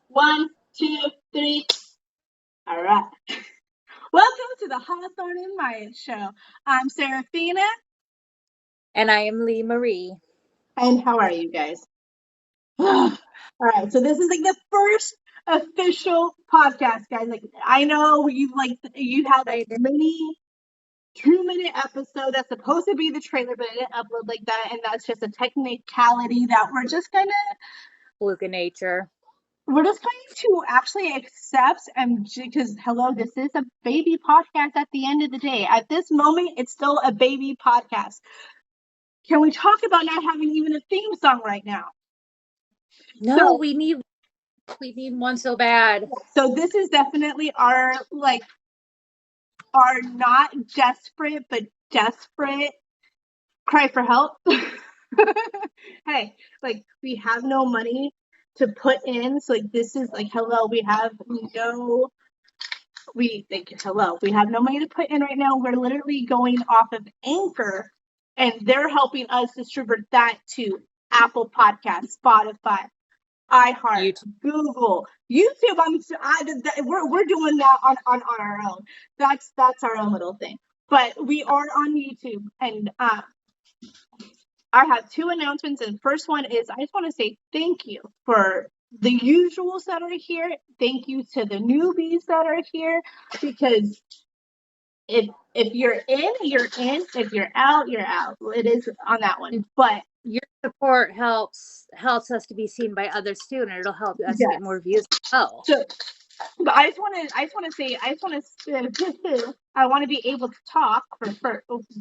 1, 2, 3. All right. Welcome to the Hawthorne and Maya Show. I'm Sarah Fina. And I am Lee Marie. And how are you guys? All right. So this is like the first official podcast, guys. Like I know you had like many 2-minute episode that's supposed to be the trailer, but it didn't upload like that, and that's just a technicality that we're just gonna fluke of nature. We're just going to actually accept, and because hello, this is a baby podcast at the end of the day. At this moment, it's still a baby podcast. Can we talk about not having even a theme song right now? No, we need one so bad. So this is definitely our not desperate but desperate cry for help. Hey, like we have no money to put in, so like this is like hello, we have no money to put in right now. We're literally going off of Anchor, and they're helping us distribute that to Apple Podcasts, Spotify, iHeart, Google, YouTube. We're doing that on our own. That's our own little thing. But we are on YouTube, and I have 2 announcements. And first one is I just want to say thank you for the usuals that are here. Thank you to the newbies that are here, because if you're in, you're in. If you're out, you're out. It is on that one. But your support helps us to be seen by others too, and it'll help us get more views as well. So, but I want to be able to talk for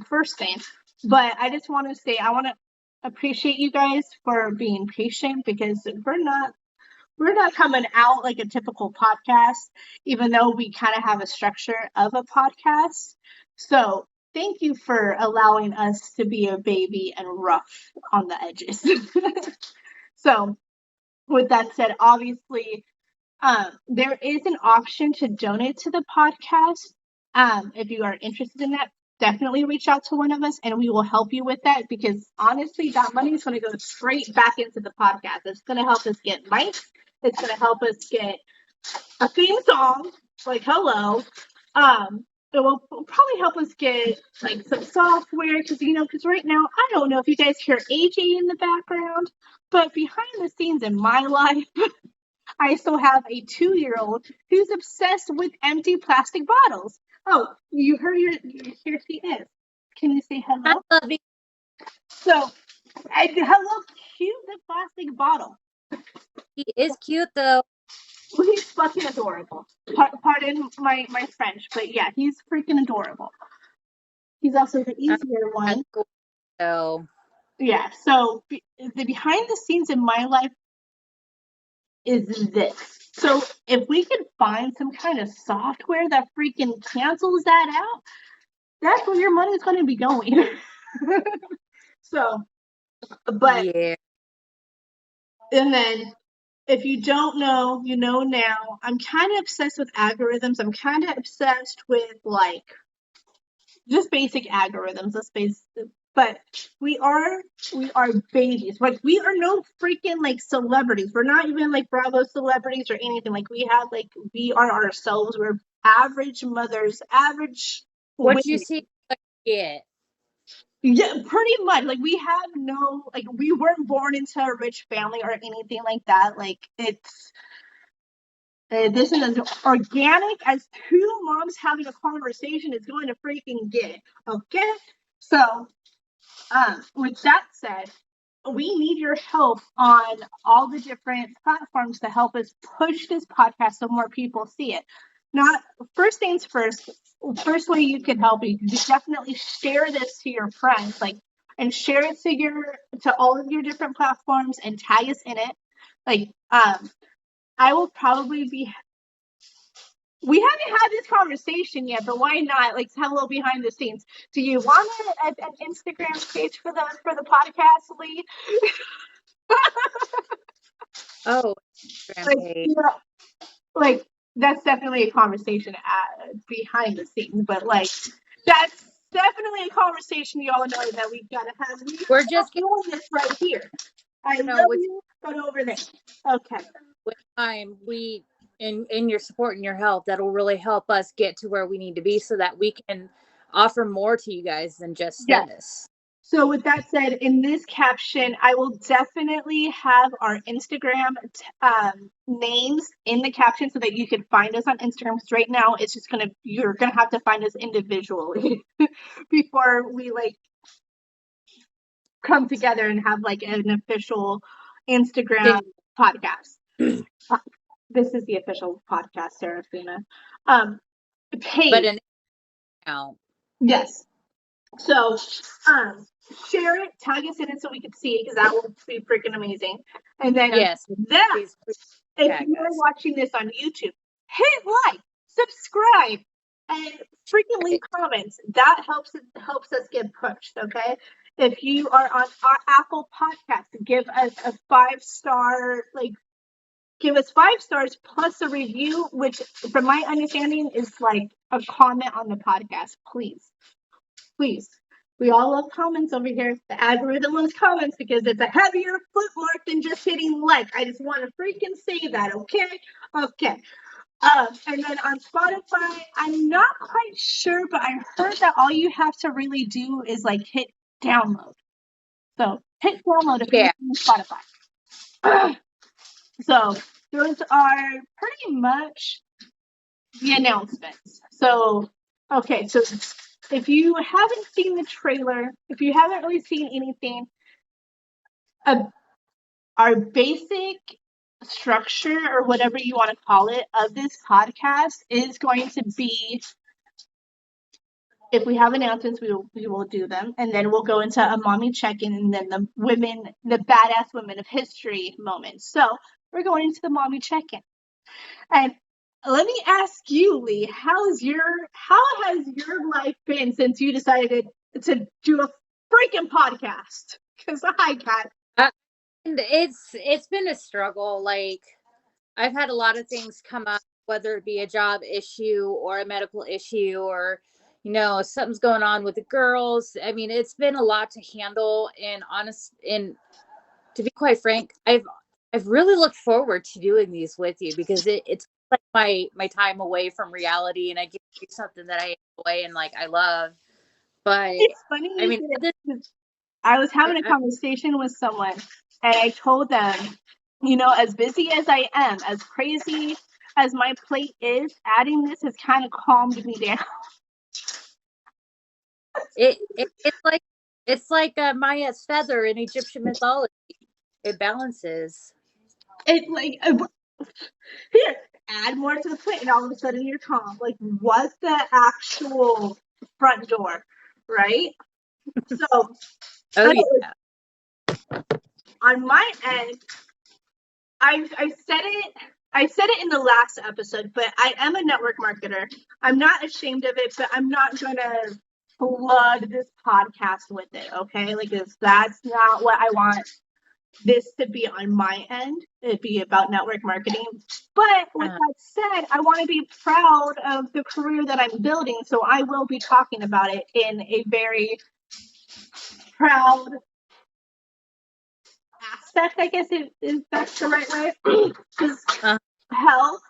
first thing. But I just want to say I want to appreciate you guys for being patient, because we're not coming out like a typical podcast, even though we kind of have a structure of a podcast. So thank you for allowing us to be a baby and rough on the edges. So with that said, obviously, there is an option to donate to the podcast. If you are interested in that, definitely reach out to one of us and we will help you with that, because honestly, that money is going to go straight back into the podcast. It's going to help us get mics. It's going to help us get a theme song, like hello. It will probably help us get like some software, because right now, I don't know if you guys hear AJ in the background, but behind the scenes in my life, I still have a 2-year-old who's obsessed with empty plastic bottles. Oh, you heard here she is. Can you say hello? I love you. So, hello, cute the plastic bottle. He is cute though. Well, he's fucking adorable. Pardon my French, but yeah, he's freaking adorable. He's also the easier one. So yeah, so the behind the scenes in my life is this. So if we could find some kind of software that freaking cancels that out, that's where your money's going to be going. So, but yeah. And then if you don't know, you know now. I'm kind of obsessed with algorithms. I'm kind of obsessed with like just basic algorithms. But we are babies. Like we are no freaking like celebrities. We're not even like Bravo celebrities or anything. Like we are ourselves. We're average mothers, average. What you see, yeah. Yeah, pretty much. Like we have no, like we weren't born into a rich family or anything like that. Like it's this is as organic as 2 moms having a conversation is going to freaking get. Okay, so with that said, we need your help on all the different platforms to help us push this podcast so more people see it. Not first things first. First way you can help, you can definitely share this to your friends, and share it to all of your different platforms and tag us in it. I will probably be. We haven't had this conversation yet, but why not? Like, hello behind the scenes. Do you want an Instagram page for the podcast, Lee? Oh, that's definitely a conversation behind the scenes, but that's definitely a conversation y'all know that we've got to have. We're just doing this right here. I know you, but over there. Okay. time, we in your support and your help, that'll really help us get to where we need to be so that we can offer more to you guys than just Yes. this. So with that said, in this caption, I will definitely have our Instagram names in the caption so that you can find us on Instagram. Because right now, it's just you're gonna have to find us individually before we like come together and have like an official Instagram podcast. This is the official podcast, Sarah Fina. Page. But an account. Yes. So, share it, tag us in it so we can see it, because that will be freaking amazing. And then, yes, if you're watching this on YouTube, hit like, subscribe, and freaking leave comments. That helps us get pushed. Okay. If you are on our Apple Podcast, give us a 5-star, give us 5 stars plus a review, which, from my understanding, is like a comment on the podcast. Please. We all love comments over here. The algorithm loves comments because it's a heavier footmark than just hitting like. I just want to freaking say that, okay? Okay. And then on Spotify, I'm not quite sure, but I heard that all you have to really do is like hit download. So hit download if you're on Spotify. So those are pretty much the announcements. So, okay, so if you haven't seen the trailer, if you haven't really seen anything, our basic structure, or whatever you want to call it, of this podcast is going to be, if we have announcements, we will do them, and then we'll go into a mommy check-in, and then the badass women of history moments. So we're going into the mommy check-in. And let me ask you, Lee, how has your life been since you decided to do a freaking podcast? Because I got it's been a struggle. Like, I've had a lot of things come up, whether it be a job issue or a medical issue, or something's going on with the girls. I mean, it's been a lot to handle, and to be quite frank, I've really looked forward to doing these with you, because it's like my time away from reality, and I get to do something that I enjoy and like I love. But it's funny. I mean, I was having a conversation with someone, and I told them, as busy as I am, as crazy as my plate is, adding this has kind of calmed me down. It's like Maya's feather in Egyptian mythology. It balances. It like here, add more to the plate, and all of a sudden you're calm. Like, what's the actual front door, right? So, on my end, I said it in the last episode, but I am a network marketer. I'm not ashamed of it, but I'm not gonna flood this podcast with it, okay? Like, that's not what I want this to be on my end. It'd be about network marketing. But with that said, I want to be proud of the career that I'm building, so I will be talking about it in a very proud aspect, I guess, is that's the right way. Because hell,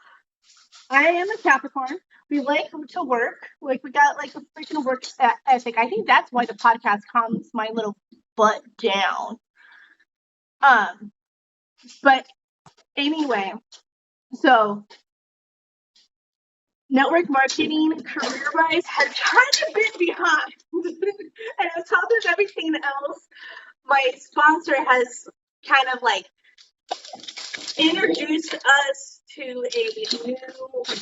I am a Capricorn. We like to work. Like, we got like a freaking work ethic. I think that's why the podcast calms my little butt down. But anyway, so network marketing career-wise has kind of been behind. And on top of everything else, my sponsor has kind of like introduced us to a new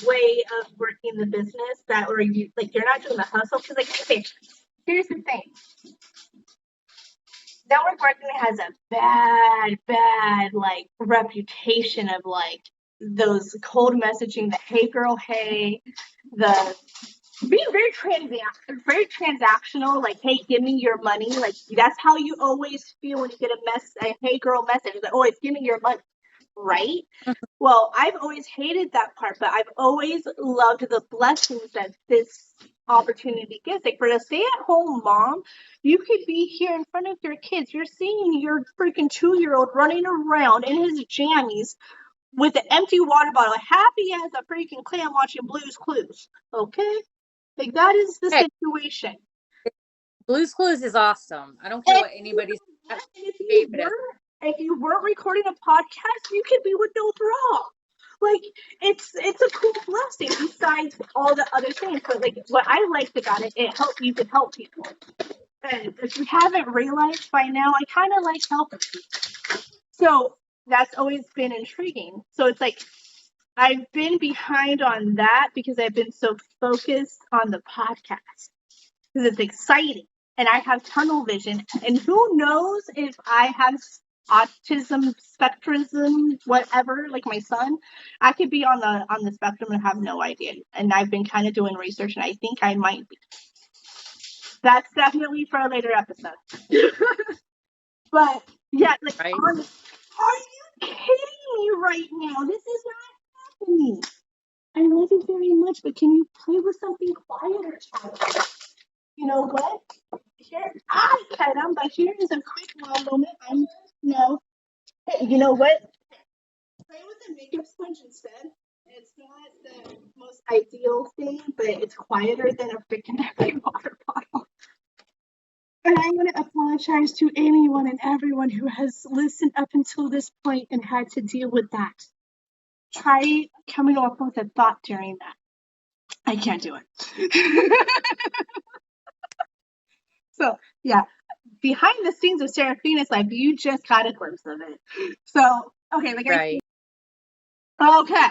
way of working the business that you're not doing the hustle. Because like, okay, here's the thing. Network marketing has a bad like reputation of like those cold messaging, the hey girl, hey, the being very transactional, like, hey, give me your money. Like, that's how you always feel when you get a hey girl message. Like, oh, it's give me your money, right? Well, I've always hated that part, but I've always loved the blessings that this opportunity gives. Like, for a stay-at-home mom, you could be here in front of your kids. You're seeing your freaking 2-year-old running around in his jammies with an empty water bottle, happy as a freaking clam watching Blue's Clues. Okay? Like, that is the situation. Blue's Clues is awesome. I don't care what anybody's if you weren't recording a podcast, you could be with no bra. Like, it's a cool blessing besides all the other things. But like, what I liked about it, you could help people. And if you haven't realized by now, I kind of like helping people. So that's always been intriguing. So it's like, I've been behind on that because I've been so focused on the podcast. Because it's exciting. And I have tunnel vision. And who knows if I have autism, spectrism, whatever, like my son. I could be on the spectrum and have no idea. And I've been kind of doing research, and I think I might be. That's definitely for a later episode. But yeah, like, right? are you kidding me right now? This is not happening. I love you very much, but can you play with something quieter, child? You know what? Here, I pet him, but here is a quick moment. Hey, you know what? Play with a makeup sponge instead. It's not the most ideal thing, but it's quieter than a freaking empty water bottle. And I want to apologize to anyone and everyone who has listened up until this point and had to deal with that. Try coming up with a thought during that. I can't do it. So, yeah, behind the scenes of Sarah Fina's life, you just got a glimpse of it. So, okay, like right. Okay.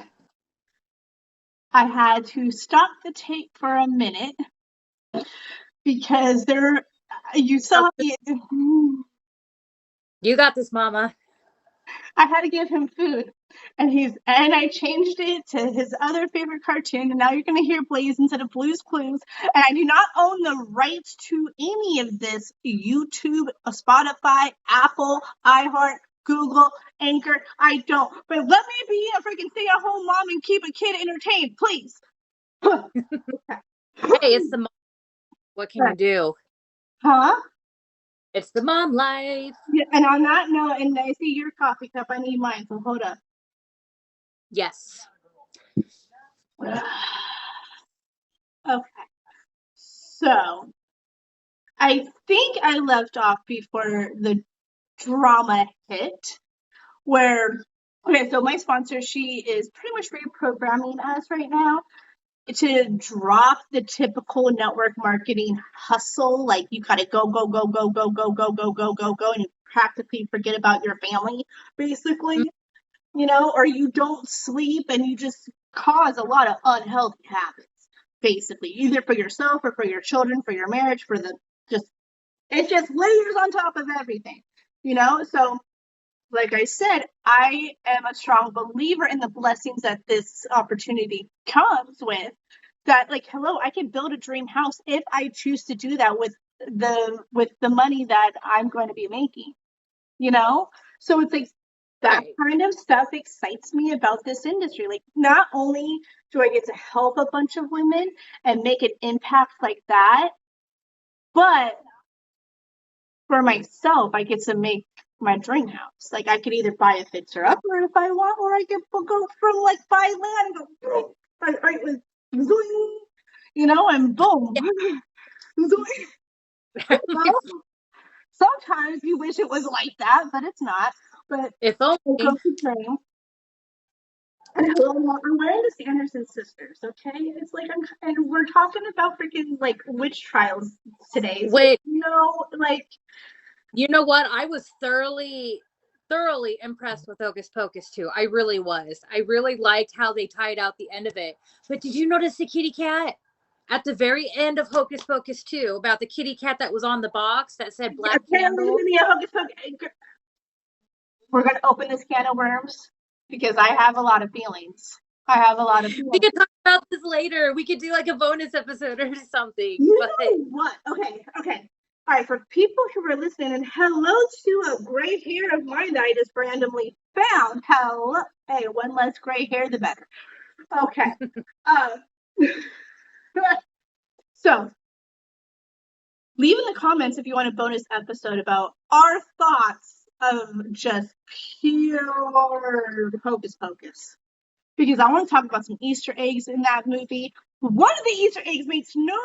I had to stop the tape for a minute because you saw me. You got this, Mama. I had to give him food, and I changed it to his other favorite cartoon, and now you're going to hear Blaze instead of Blue's Clues. And I do not own the rights to any of this YouTube, Spotify, Apple, iHeart, Google, Anchor. I don't. But let me be a freaking stay-at-home mom and keep a kid entertained, please. Hey, it's the mom. What can you do? Huh? It's the mom life. Yeah, and on that note, and I see your coffee cup, I need mine, so hold up. Yes. Okay. So, I think I left off before the drama hit, so my sponsor, she is pretty much reprogramming us right now to drop the typical network marketing hustle. Like, you gotta go, go, go, go, go, go, go, go, go, go, go, and you practically forget about your family, basically, or you don't sleep and you just cause a lot of unhealthy habits, basically, either for yourself or for your children, for your marriage, it just layers on top of everything, so like I said, I am a strong believer in the blessings that this opportunity comes with. That, like, hello, I can build a dream house if I choose to do that with the money that I'm going to be making, So it's like that kind of stuff excites me about this industry. Like, not only do I get to help a bunch of women and make an impact like that, but for myself, I get to make my dream house. Like, I could either buy a fixer upper if I want, or I could go from like buy land and go right with zoing, and boom. Sometimes you wish it was like that, but it's not. But if only. Dream. I'm wearing the Sanderson sisters, okay? It's like and we're talking about freaking like witch trials today. So, wait, like. You know what? I was thoroughly impressed with Hocus Pocus 2. I really was. I really liked how they tied out the end of it. But did you notice the kitty cat at the very end of Hocus Pocus 2 about the kitty cat that was on the box that said black candle? We're going to open this can of worms because I have a lot of feelings. We could talk about this later. We could do like a bonus episode or something. Know what? Okay. All right, for people who are listening, and hello to a gray hair of mine that I just randomly found. Hello. Hey, one less gray hair, the better. Okay. So, leave in the comments if you want a bonus episode about our thoughts of just pure hocus pocus. Because I want to talk about some Easter eggs in that movie. One of the Easter eggs makes no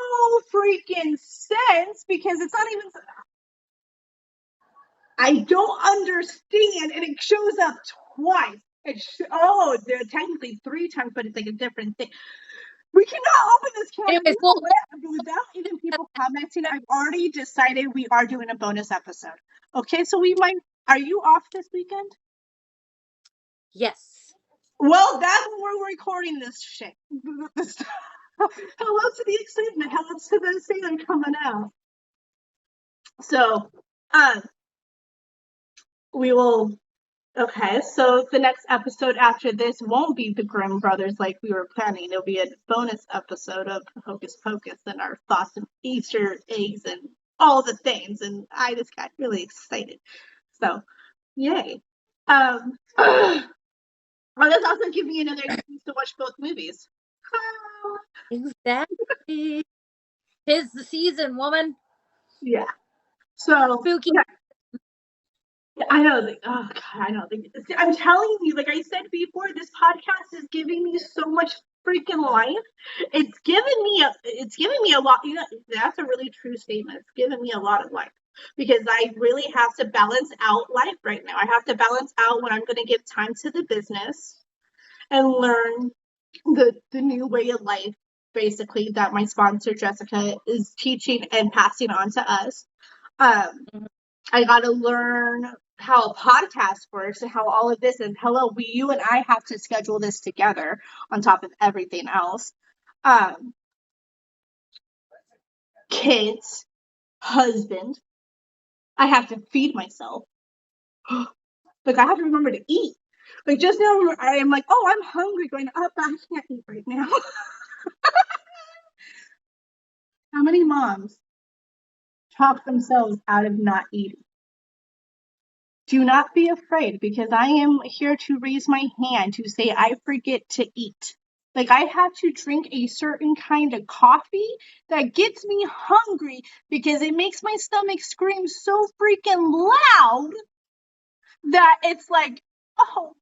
freaking sense because it's not even. I don't understand, and it shows up twice. They're technically 3 times, but it's like a different thing. We cannot open this can Anyways, well, without even people commenting. I've already decided we are doing a bonus episode. Okay, so we might. Are you off this weekend? yes. Well, that's when we're recording this shit. Hello to the excitement. Hello to the Salem coming out. So, we will. Okay, so the next episode after this won't be the Grimm brothers like we were planning. It'll be a bonus episode of Hocus Pocus and our thoughts and Easter eggs and all the things. And I just got really excited. So, yay. Well, that's also giving me another excuse to watch both movies. Exactly. 'Tis the season, woman. Yeah. So spooky. Yeah, I know. Oh God, I know. I'm telling you, like I said before, this podcast is giving me so much freaking life. It's giving me a lot. You know, that's a really true statement. It's giving me a lot of life because I really have to balance out life right now. I have to balance out when I'm going to give time to the business and learn the new way of life, basically, that my sponsor Jessica is teaching and passing on to us. I got to learn how a podcast works and how all of this, and you and I have to schedule this together on top of everything else. Kids, husband, I have to feed myself. Like, I have to remember to eat. Like, just now, I'm like, oh, I'm hungry, going up, but I can't eat right now. How many moms talk themselves out of not eating? Do not be afraid, because I am here to raise my hand to say I forget to eat. Like, I have to drink a certain kind of coffee that gets me hungry because it makes my stomach scream so freaking loud that it's like, oh,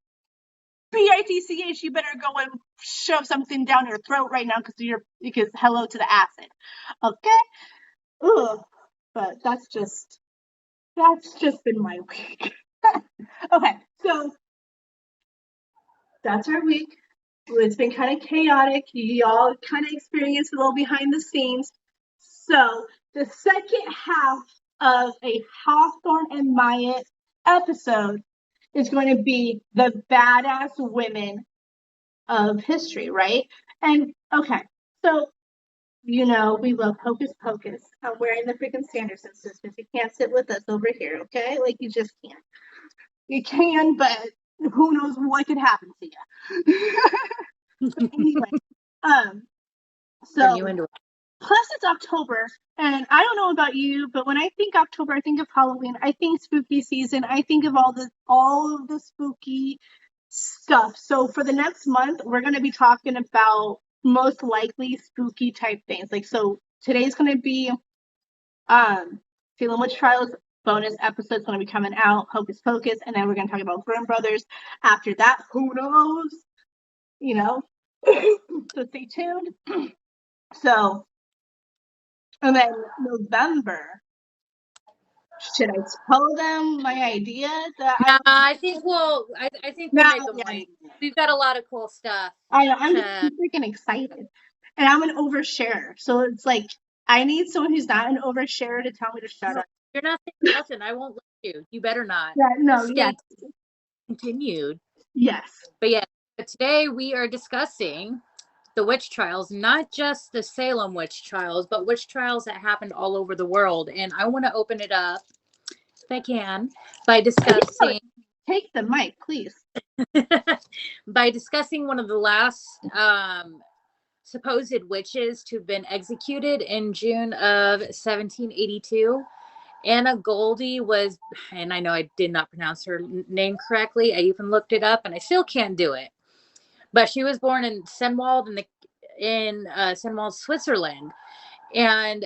bitch, you better go and shove something down your throat right now because hello to the acid. Okay? Ugh. But that's just been my week. Okay, so that's our week. It's been kind of chaotic. Y'all kind of experienced a little behind the scenes. So the second half of a Hawthorne and Myatt episode is going to be the badass women of history, right? And okay, so we love Hocus Pocus. I'm wearing the freaking Sanderson sisters. You can't sit with us over here, okay? Like, you just can't. You can, but who knows what could happen to you. But anyway, so plus it's October, and I don't know about you, but when I think October, I think of Halloween. I think spooky season. I think of all of the spooky stuff. So for the next month, we're going to be talking about most likely spooky type things. Like, so today's going to be Salem Witch Trials bonus episode is going to be coming out, Hocus Pocus, and then we're going to talk about Grimm Brothers. After that, who knows? So stay tuned. So, and then November, should I tell them my idea? I think we'll make them wait. We've got a lot of cool stuff. I know, I'm just freaking excited. And I'm an oversharer. So it's like, I need someone who's not an oversharer to tell me to shut up. You're not saying nothing. I won't let you. You better not. Yeah, no, yeah. Continued. Yes. But yeah, today we are discussing the witch trials, not just the Salem witch trials, but witch trials that happened all over the world. And I want to open it up, if I can, by discussing. Take the mic, please. By discussing one of the last supposed witches to have been executed in June of 1782. Anna Goldie was, and I know I did not pronounce her name correctly. I even looked it up, and I still can't do it. But she was born in Senwald, in Senwald, Switzerland, and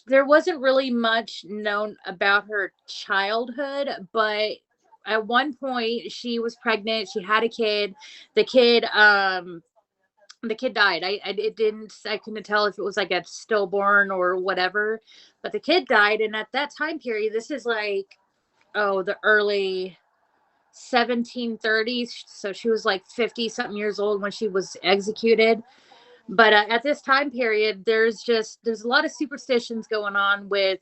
there wasn't really much known about her childhood, but at one point she was pregnant, she had a kid. The kid the kid died. I couldn't tell if it was like a stillborn or whatever, but the kid died. And at that time period, this is like, oh, the early 1730s. So she was like 50 something years old when she was executed. But at this time period, there's a lot of superstitions going on with,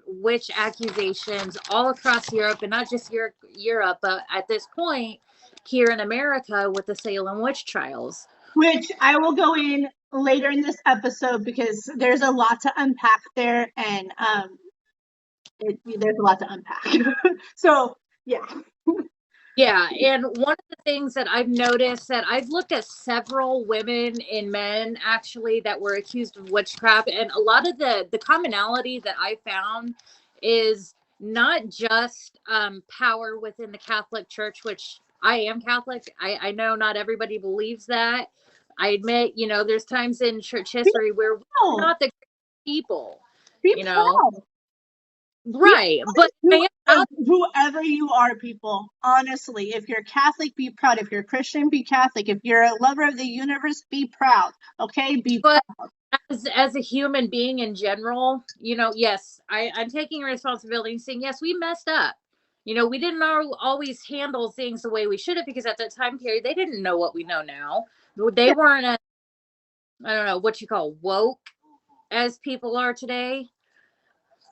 witch accusations all across Europe, and not just Europe, but at this point here in America with the Salem Witch Trials. Which I will go in later in this episode because there's a lot to unpack there, and there's a lot to unpack. So, yeah. Yeah, and one of the things that I've noticed, that I've looked at several women and men actually that were accused of witchcraft, and a lot of the commonality that I found is not just power within the Catholic Church, which I am Catholic. I know not everybody believes that. I admit, there's times in church history where we're not the people, Be proud. Right, but whoever you are, people, honestly, if you're Catholic, be proud. If you're Christian, be Catholic. If you're a lover of the universe, be proud. Okay, be proud. As a human being in general, yes, I'm taking responsibility and saying, yes, we messed up. We didn't always handle things the way we should have, because at that time period, they didn't know what we know now. They weren't, I don't know what you call woke as people are today.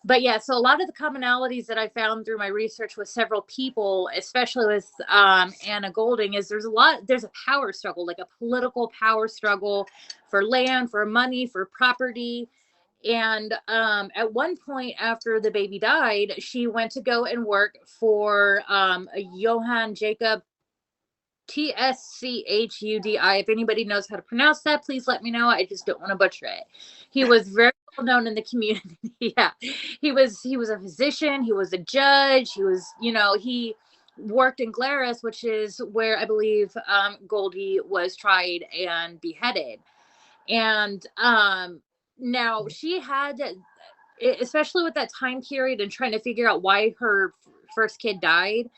But yeah, so a lot of the commonalities that I found through my research with several people, especially with Anna Golding, is there's a power struggle, like a political power struggle for land, for money, for property. And at one point after the baby died, she went to go and work for a Johann Jacob Tschudi. If anybody knows how to pronounce that, please let me know. I just don't want to butcher it. He was very well known in the community. Yeah, he was a physician. He was a judge. He was, he worked in Glarus, which is where I believe Goldie was tried and beheaded. And now she had, especially with that time period and trying to figure out why her first kid died,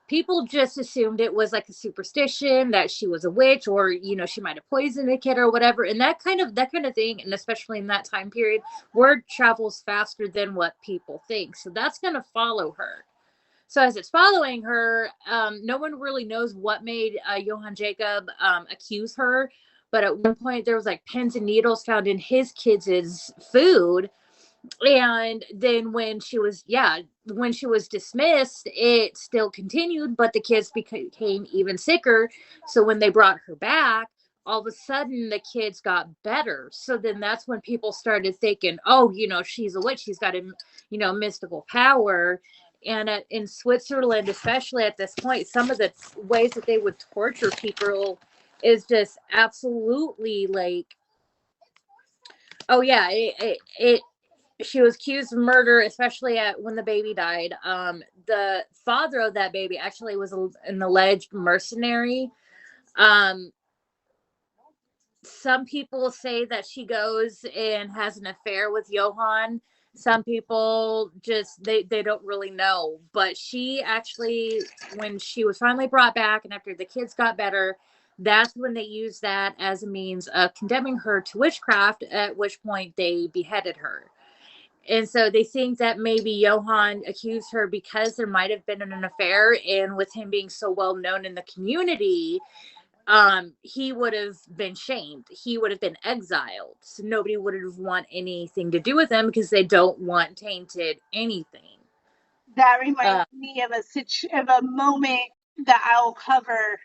people just assumed it was like a superstition, that she was a witch, or she might have poisoned a kid or whatever, and that kind of thing. And especially in that time period, word travels faster than what people think, so that's going to follow her. So as it's following her, no one really knows what made Johann Jacob accuse her, but at one point there was like pins and needles found in his kids' food. And then when she was dismissed, it still continued, but the kids became even sicker. So when they brought her back, all of a sudden the kids got better. So then that's when people started thinking, oh, she's a witch, she's got a mystical power. And in Switzerland, especially at this point, some of the ways that they would torture people is just absolutely like, oh yeah, she was accused of murder, especially when the baby died. The father of that baby actually was an alleged mercenary. Some people say that she goes and has an affair with Johann. Some people just, they don't really know. But she actually, when she was finally brought back and after the kids got better, that's when they used that as a means of condemning her to witchcraft, at which point they beheaded her. And so they think that maybe Johann accused her because there might have been an affair, and with him being so well known in the community, he would have been shamed. He would have been exiled. So nobody would have want anything to do with him because they don't want tainted anything. That reminds me of a moment that I'll cover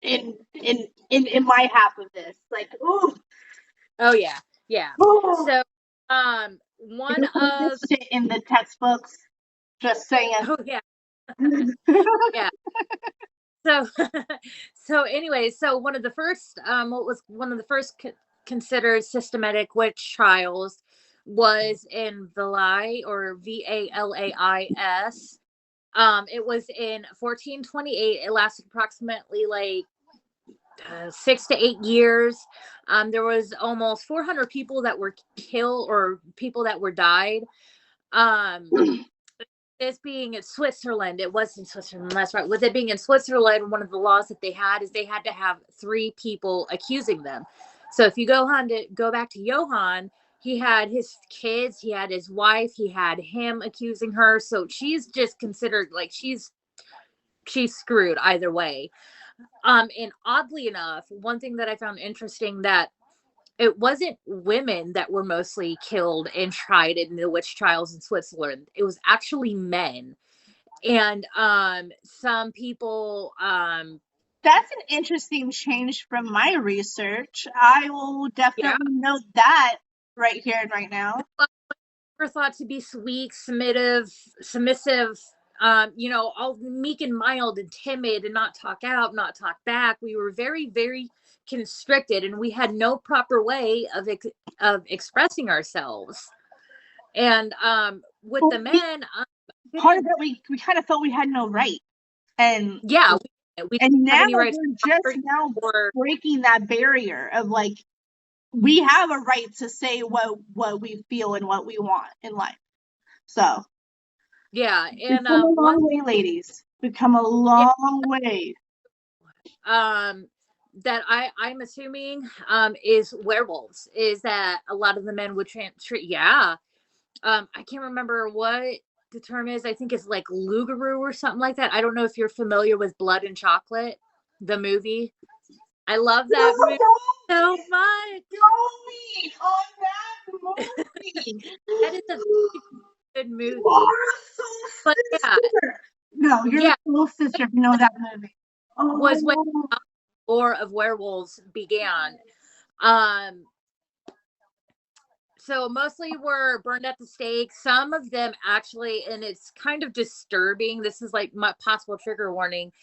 in my half of this. Like, ooh. Oh yeah. Ooh. So one of in the textbooks, just saying. Oh yeah. Yeah. So anyway, so one of the first considered systematic witch trials was in Valais, or Valais. It was in 1428. It lasted approximately like 6 to 8 years. There was almost 400 people that were killed or people that were died. This being in Switzerland, it was in Switzerland, that's right. With it being in Switzerland, one of the laws that they had is they had to have 3 people accusing them. So if you go back to Johann, he had his kids, he had his wife, he had him accusing her. So she's just considered like she's screwed either way. And oddly enough, one thing that I found interesting, that it wasn't women that were mostly killed and tried in the witch trials in Switzerland. It was actually men. And some people That's an interesting change from my research. I will definitely note that right here and right now. were thought to be sweet, submissive, all meek and mild and timid and not talk out, not talk back. We were very, very constricted, and we had no proper way of expressing ourselves. And with the men, part of it, we kind of felt we had no right. And yeah, we and now we're just now breaking that barrier of like, we have a right to say what we feel and what we want in life. So yeah, and we've come a long way, ladies. We've come a long way. That I'm assuming is werewolves. Is that a lot of the men would treat? Yeah, I can't remember what the term is. I think it's like Lugaroo or something like that. I don't know if you're familiar with Blood and Chocolate, the movie. I love that movie so much. Me on that movie. That is a good movie. So but yeah, no, you're so sister if you know that movie. Was when the lore of werewolves began. So mostly were burned at the stake. Some of them actually, and it's kind of disturbing, this is like my possible trigger warning,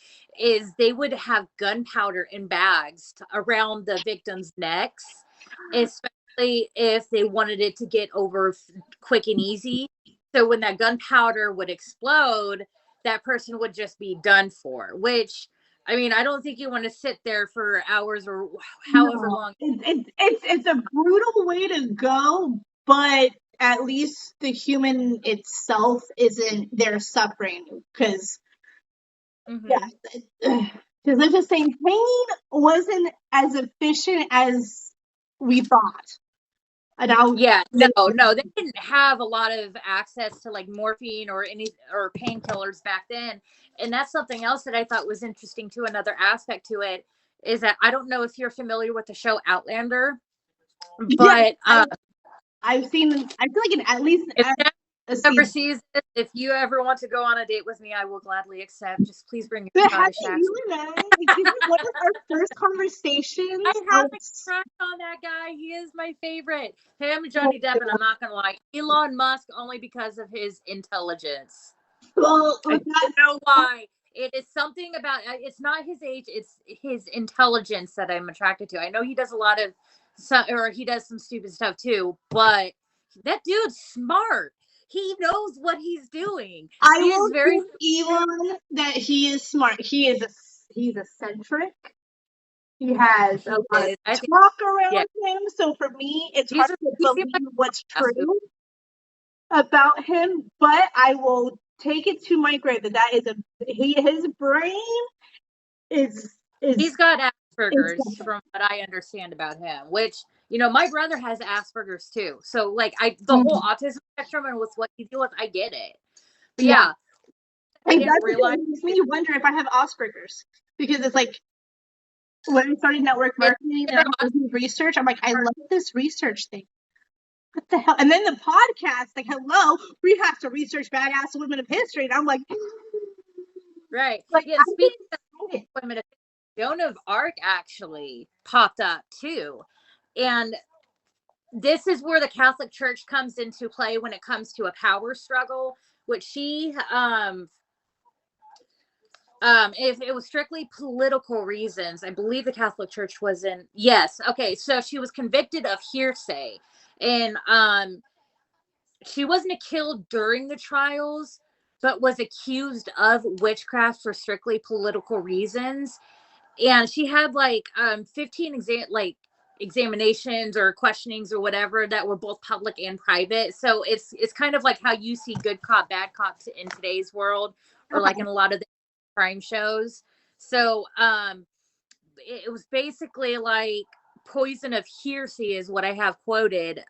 is they would have gunpowder in bags around the victims' necks, especially if they wanted it to get over quick and easy. So when that gunpowder would explode, that person would just be done for, which, I mean, I don't think you want to sit there for hours or however long. It's a brutal way to go, but at least the human itself isn't there suffering, because because they're just saying pain wasn't as efficient as we thought. No, they didn't have a lot of access to like morphine or painkillers back then. And that's something else that I thought was interesting too. Another aspect to it is that I don't know if you're familiar with the show Outlander, but I've seen. I feel like at least ever sees this. If you ever want to go on a date with me, I will gladly accept. Just please bring your Scottish accent. What is our first conversation? I have a crush on that guy. He is my favorite. Him, Johnny Depp, and I'm not gonna lie, Elon Musk, only because of his intelligence. Well, I don't know why. It is something about, it's not his age, it's his intelligence that I'm attracted to. I know he does a lot of he does some stupid stuff too, but that dude's smart. He knows what he's doing. I will very Elon that he is smart. He's eccentric. He has a lot of talk around him. So for me, it's hard to believe what's true about him. But I will take it to my grave that is his brain is he's got Asperger's from what I understand about him, which, my brother has Asperger's too. So like the whole autism spectrum and with what you deal with, I get it. But I didn't realize. It makes me wonder if I have Asperger's, because it's like when I started network marketing and I was research, I'm like, I love this research thing. What the hell? And then the podcast, like, hello, we have to research badass women of history, and I'm like, right. Like, speaking of women of history, Joan of Arc actually popped up too. And this is where the Catholic Church comes into play when it comes to a power struggle, which she, if it was strictly political reasons, I believe the Catholic Church wasn't. Yes. Okay. So she was convicted of hearsay, and she wasn't killed during the trials, but was accused of witchcraft for strictly political reasons. and she had like 15 examinations or questionings or whatever that were both public and private. So it's kind of like how you see good cop, bad cop in today's world, or like in a lot of the crime shows. So it was basically like poison of hearsay is what I have quoted,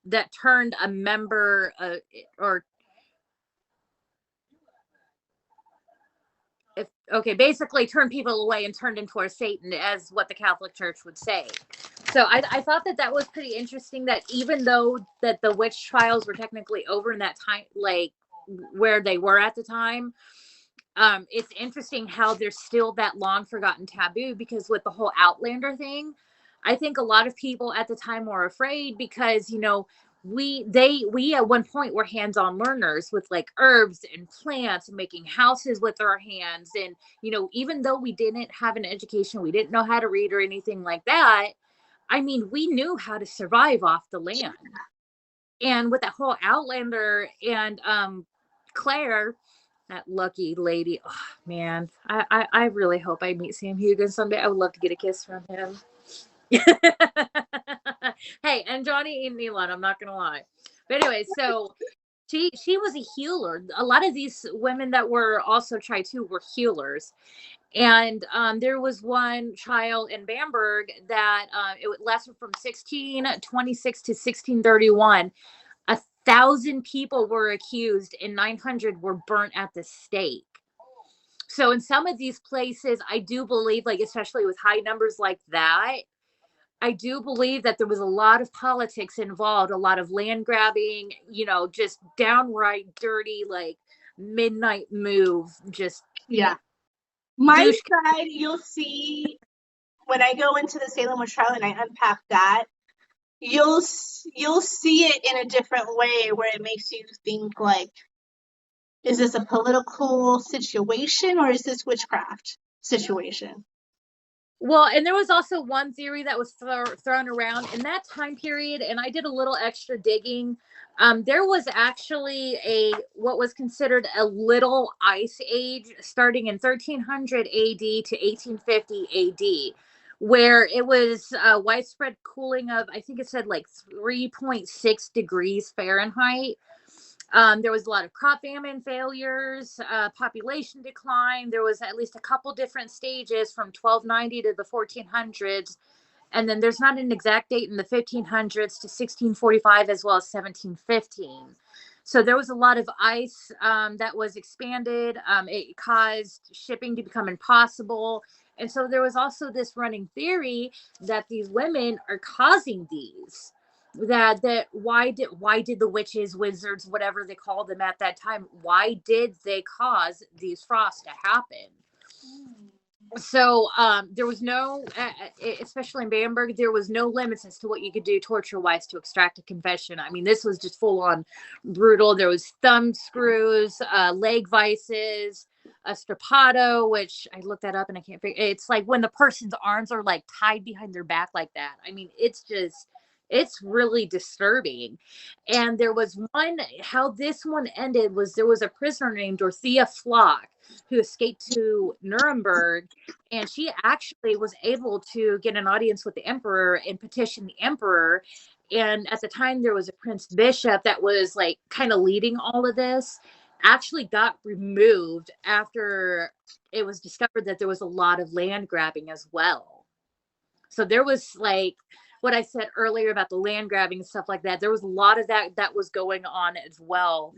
that turned a member or basically turned people away and turned into a Satan, as what the Catholic Church would say. So I thought that was pretty interesting, that even though that the witch trials were technically over in that time, like where they were at the time, it's interesting how there's still that long forgotten taboo, because with the whole Outlander thing, I think a lot of people at the time were afraid because, we at one point were hands-on learners with like herbs and plants and making houses with our hands. And, even though we didn't have an education, we didn't know how to read or anything like that. I mean, we knew how to survive off the land. And with that whole Outlander and Claire, that lucky lady, oh man, I really hope I meet Sam Hugan someday. I would love to get a kiss from him. Hey, and Johnny and Elon, I'm not gonna lie. But anyway, so she was a healer. A lot of these women that were also tried too were healers. And there was one trial in Bamberg that it lasted from 1626 to 1631. 1,000 people were accused and 900 were burnt at the stake. So in some of these places, I do believe, like especially with high numbers like that, I do believe that there was a lot of politics involved, a lot of land grabbing, just downright dirty, like midnight move. Just yeah. My side, you'll see when I go into the Salem Witch Trial and I unpack that, you'll see it in a different way, where it makes you think like, is this a political situation or is this witchcraft situation? Well, and there was also one theory that was thrown around in that time period, and I did a little extra digging. There was actually what was considered a little ice age starting in 1300 AD to 1850 AD, where it was widespread cooling of, I think it said like 3.6 degrees Fahrenheit. There was a lot of crop famine failures, population decline. There was at least a couple different stages from 1290 to the 1400s. And then there's not an exact date in the 1500s to 1645, as well as 1715. So there was a lot of ice that was expanded. It caused shipping to become impossible. And so there was also this running theory that these women are causing these. That why did the witches, wizards, whatever they called them at that time, why did they cause these frosts to happen? So there was no, especially in Bamberg, there was no limits as to what you could do torture-wise to extract a confession. I mean, this was just full-on brutal. There was thumb screws, leg vices, a strappado, which I looked that up and I can't figure. It's like when the person's arms are like tied behind their back like that. I mean, it's really disturbing. And there was how this one ended was there was a prisoner named Dorothea Flock who escaped to Nuremberg, and she actually was able to get an audience with the emperor and petition the emperor. And at the time, there was a prince bishop that was like kind of leading all of this, actually got removed after it was discovered that there was a lot of land grabbing as well. So there was like what I said earlier about the land grabbing and stuff like that. There was a lot of that was going on as well.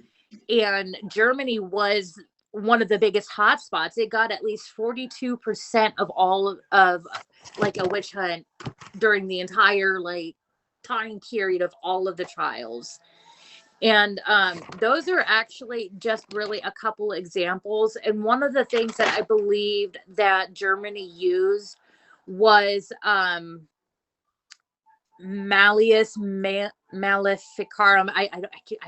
And Germany was one of the biggest hotspots. It got at least 42% of all of like a witch hunt during the entire like time period of all of the trials. And those are actually just really a couple examples. And one of the things that I believed that Germany used was Malleus Maleficarum. I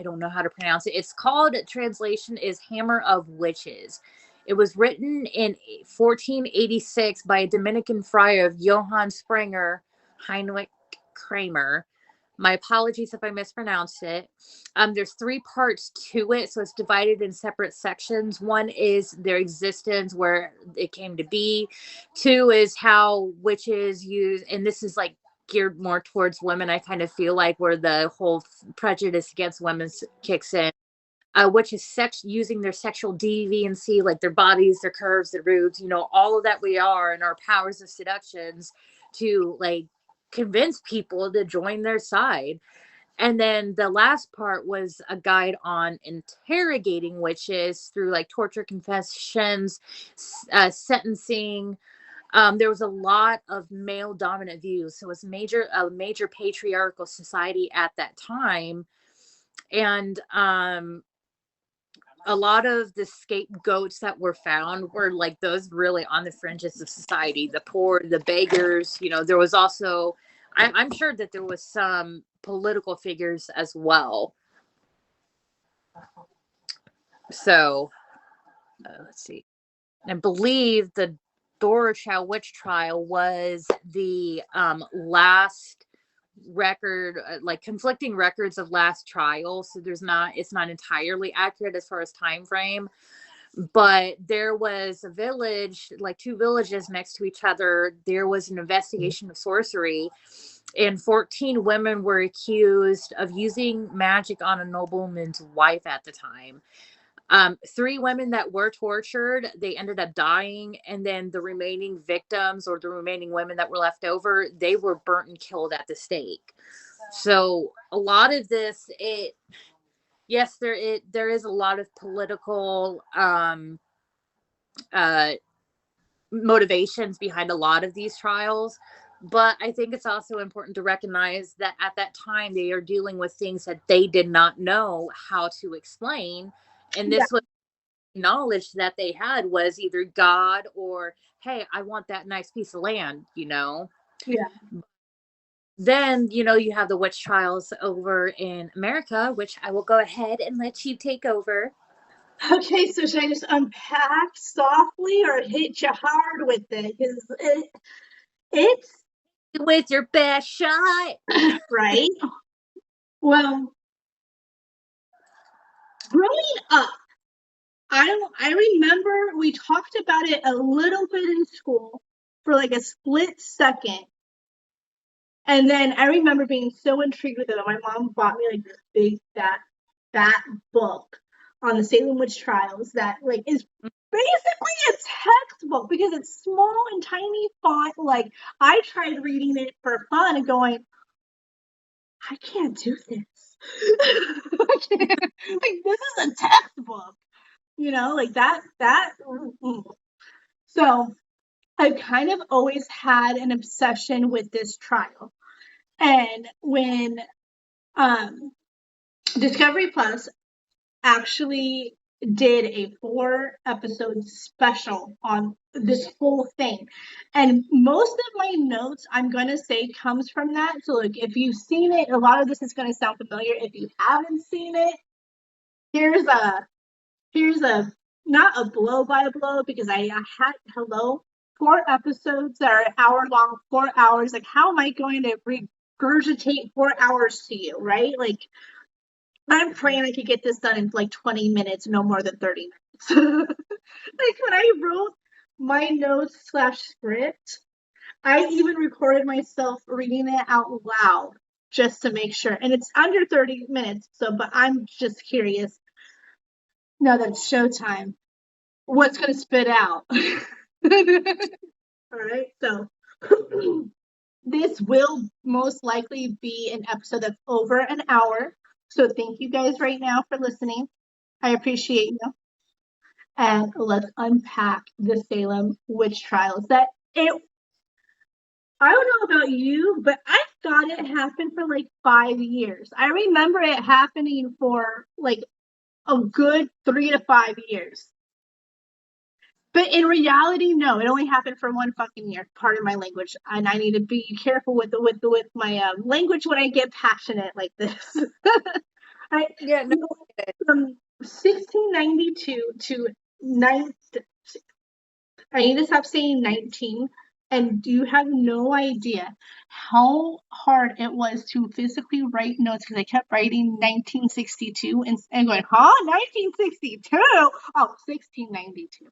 don't know how to pronounce it. It's called, translation is Hammer of Witches. It was written in 1486 by a Dominican friar of Johann Sprenger Heinrich Kramer. My apologies if I mispronounced it. There's 3 parts to it, so it's divided in separate sections. One is their existence, where it came to be. 2 is how witches use, and this is like geared more towards women. I kind of feel like where the whole prejudice against women kicks in, which is using their sexual deviancy, like their bodies, their curves, their roots, all of that we are, and our powers of seductions to like convince people to join their side. And then the last part was a guide on interrogating witches through like torture confessions, sentencing. There was a lot of male dominant views. So it was a major patriarchal society at that time. And a lot of the scapegoats that were found were like those really on the fringes of society, the poor, the beggars. There was also, I'm sure that there was some political figures as well. So let's see. I believe the Dorothy Witch Trial was the last record, like conflicting records of last trial, so it's not entirely accurate as far as time frame, but there was a village, like 2 villages next to each other. There was an investigation of sorcery, and 14 women were accused of using magic on a nobleman's wife at the time. 3 women that were tortured, they ended up dying, and then the remaining victims, or the remaining women that were left over, they were burnt and killed at the stake. So a lot of this, there is a lot of political motivations behind a lot of these trials. But I think it's also important to recognize that at that time they are dealing with things that they did not know how to explain, and this was knowledge that they had was either God or, hey, I want that nice piece of land. Yeah. Then you have the witch trials over in America, which I will go ahead and let you take over. Okay, so should I just unpack softly or hit you hard with it? Because it's with your best shot. Right. Well, growing up, I remember we talked about it a little bit in school for like a split second. And then I remember being so intrigued with it that my mom bought me like this big fat book on the Salem Witch Trials that like is basically a textbook because it's small and tiny font. Like I tried reading it for fun and going, I can't do this. I can't. Like this is a textbook. Like that. So I've kind of always had an obsession with this trial. And when Discovery Plus actually did a 4-episode special on this whole thing, and most of my notes, I'm going to say, comes from that. So like if you've seen it, a lot of this is going to sound familiar. If you haven't seen it, here's a not a blow by blow, because I had 4 episodes that are an hour long, 4 hours. Like how am I going to regurgitate 4 hours to you, right? Like I'm praying I could get this done in like 20 minutes, no more than 30 minutes. Like when I wrote my notes / script, I even recorded myself reading it out loud just to make sure. And it's under 30 minutes, but I'm just curious, now that it's showtime, what's going to spit out. All right, so this will most likely be an episode that's over an hour. So thank you guys right now for listening. I appreciate you. And let's unpack the Salem Witch Trials. I don't know about you, but I thought it happened for like 5 years. I remember it happening for like a good 3 to 5 years. But in reality, no, it only happened for 1 fucking year. Pardon my language, and I need to be careful with my language when I get passionate like this. Yeah, no. From 1692 to I need to stop saying 19 And you have no idea how hard it was to physically write notes because I kept writing 1962 and going, huh? 1962? Oh, 1692.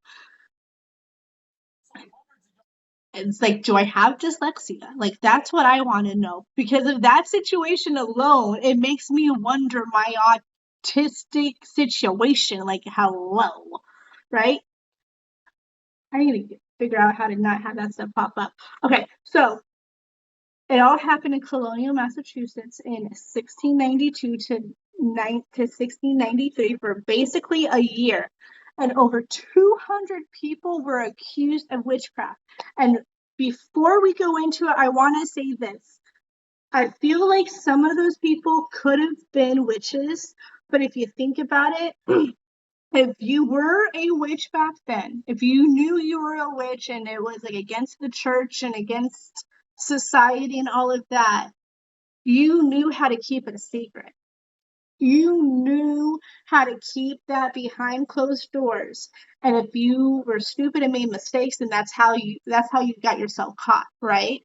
It's like, do I have dyslexia? Like, that's what I want to know. Because of that situation alone, it makes me wonder my autistic situation. Like, hello, right? I need to figure out how to not have that stuff pop up. Okay, so it all happened in Colonial, Massachusetts in 1692 to 1693 for basically a year. And over 200 people were accused of witchcraft. And before we go into it, I want to say this. I feel like some of those people could have been witches, but if you think about it, if you were a witch back then, if you knew you were a witch and it was like against the church and against society and all of that, you knew how to keep it a secret. You knew how to keep that behind closed doors. And if you were stupid and made mistakes, then that's how you got yourself caught, right?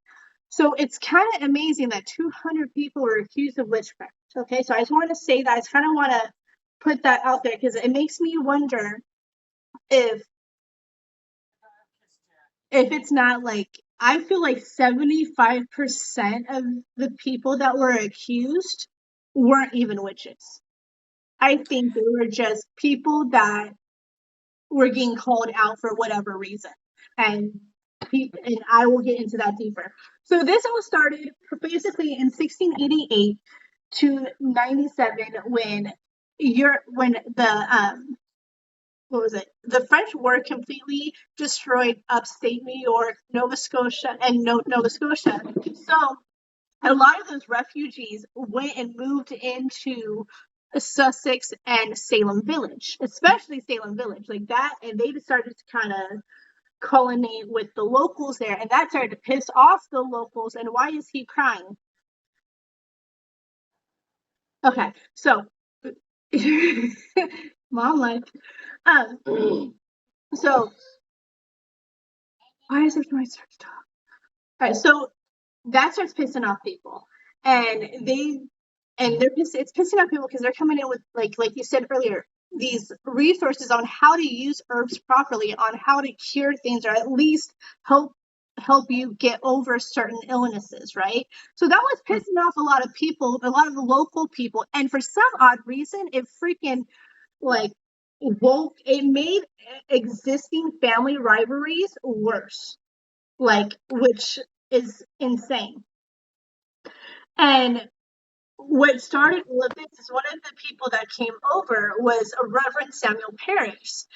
So it's kind of amazing that 200 people were accused of witchcraft. Okay, so I just want to say that. I just kind of want to put that out there because it makes me wonder if it's not like, I feel like 75% of the people that were accused weren't even witches. I think they were just people that were getting called out for whatever reason. And I will get into that deeper. So this all started basically in 1688 to 97 when the what was it? The French war completely destroyed upstate New York, Nova Scotia, and Nova Scotia. So a lot of those refugees went and moved into Sussex and Salem Village, especially Salem Village, like that. And they started to kind of colonate with the locals there, and that started to piss off the locals. And why is he crying? Okay, so mom life. So why is it my start to talk? All right, so that starts pissing off people, and it's pissing off people because they're coming in with like you said earlier, these resources on how to use herbs properly, on how to cure things, or at least help you get over certain illnesses, right? So that was pissing off a lot of people, a lot of the local people, and for some odd reason, it freaking like it made existing family rivalries worse, like, which is insane. And what started all of this is one of the people that came over was a Reverend Samuel Parrish.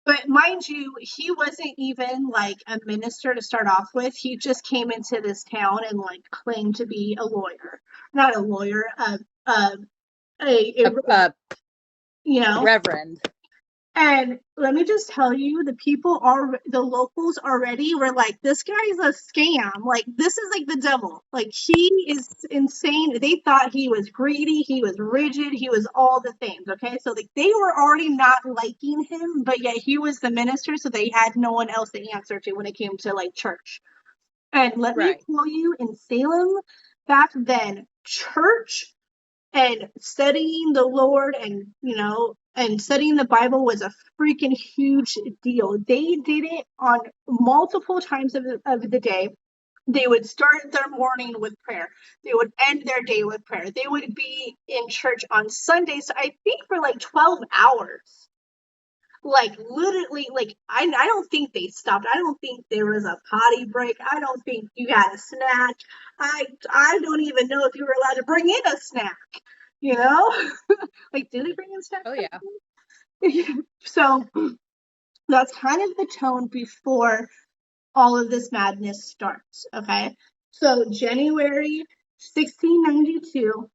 But mind you, he wasn't even like a minister to start off with. He just came into this town and like claimed to be a lawyer, not a lawyer, you know, reverend. And let me just tell you, the locals already were like, this guy's a scam. Like, this is like the devil. Like, he is insane. They thought he was greedy. He was rigid. He was all the things. Okay. So, like, they were already not liking him, but yet he was the minister. So they had no one else to answer to when it came to like church. And let me tell you, in Salem back then, church and studying the Lord and, and studying the Bible was a freaking huge deal. They did it on multiple times of the day. They would start their morning with prayer. They would end their day with prayer. They would be in church on Sundays, I think for like 12 hours. Like literally, like I don't think they stopped. I don't think there was a potty break. I don't think you had a snack. I don't even know if you were allowed to bring in a snack. Like, did they bring in snacks? Oh yeah. So that's kind of the tone before all of this madness starts. Okay, so January 1692,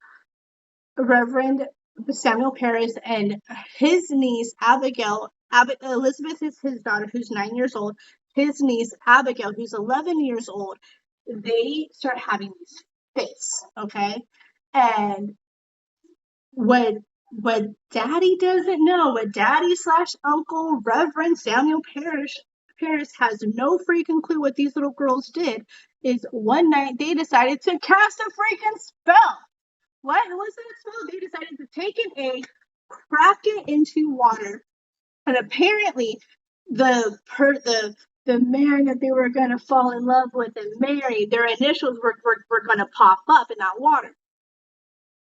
Reverend Samuel Parris and his niece Abigail. Elizabeth is his daughter, who's 9 years old. His niece Abigail, who's 11 years old. They start having these fits, okay? And what Daddy doesn't know, what Daddy / Uncle Reverend Samuel Parrish Paris has no freaking clue what these little girls did. Is one night they decided to cast a freaking spell. What was that spell? They decided to take an egg, crack it into water, and apparently the man that they were going to fall in love with and marry, their initials were going to pop up in that water.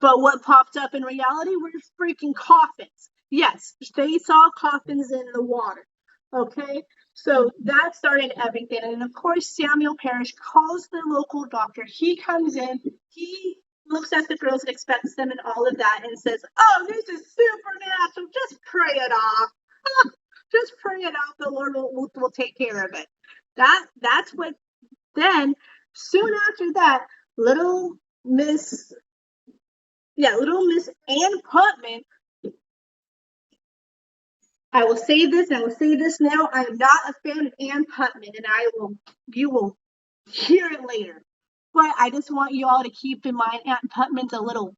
But what popped up in reality were freaking coffins. Yes, they saw coffins in the water. Okay, so that started everything. And of course, Samuel Parrish calls the local doctor. He comes in, he looks at the girls and expects them and all of that and says, oh, this is supernatural. Just pray it off. Just pray it off. The Lord will take care of it. That's what. Then, soon after that, little Miss Ann Putman. I will say this, and I will say this now. I'm not a fan of Ann Putman, and you will hear it later. But I just want you all to keep in mind Aunt Putman's a little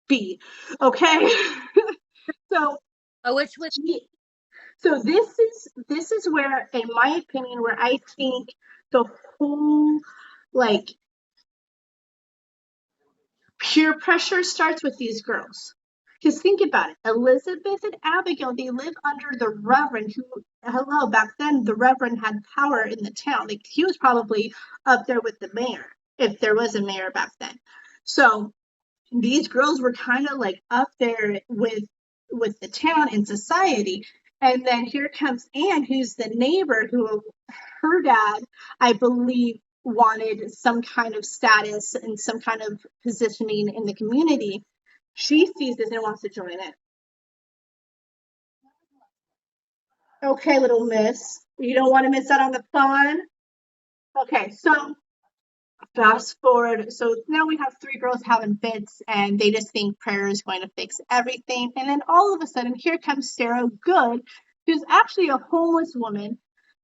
bee. Okay? So so this is where, in my opinion, where I think the whole like peer pressure starts with these girls. Because think about it, Elizabeth and Abigail, they live under the Reverend who, back then the Reverend had power in the town. Like, he was probably up there with the mayor, if there was a mayor back then. So these girls were kind of like up there with the town and society. And then here comes Anne, who's the neighbor, who her dad, I believe, wanted some kind of status and some kind of positioning in the community. She sees this and wants to join it. Okay, little miss. You don't want to miss out on the fun? Okay, so fast forward. So now we have three girls having fits, and they just think prayer is going to fix everything. And then all of a sudden, here comes Sarah Good, who's actually a homeless woman.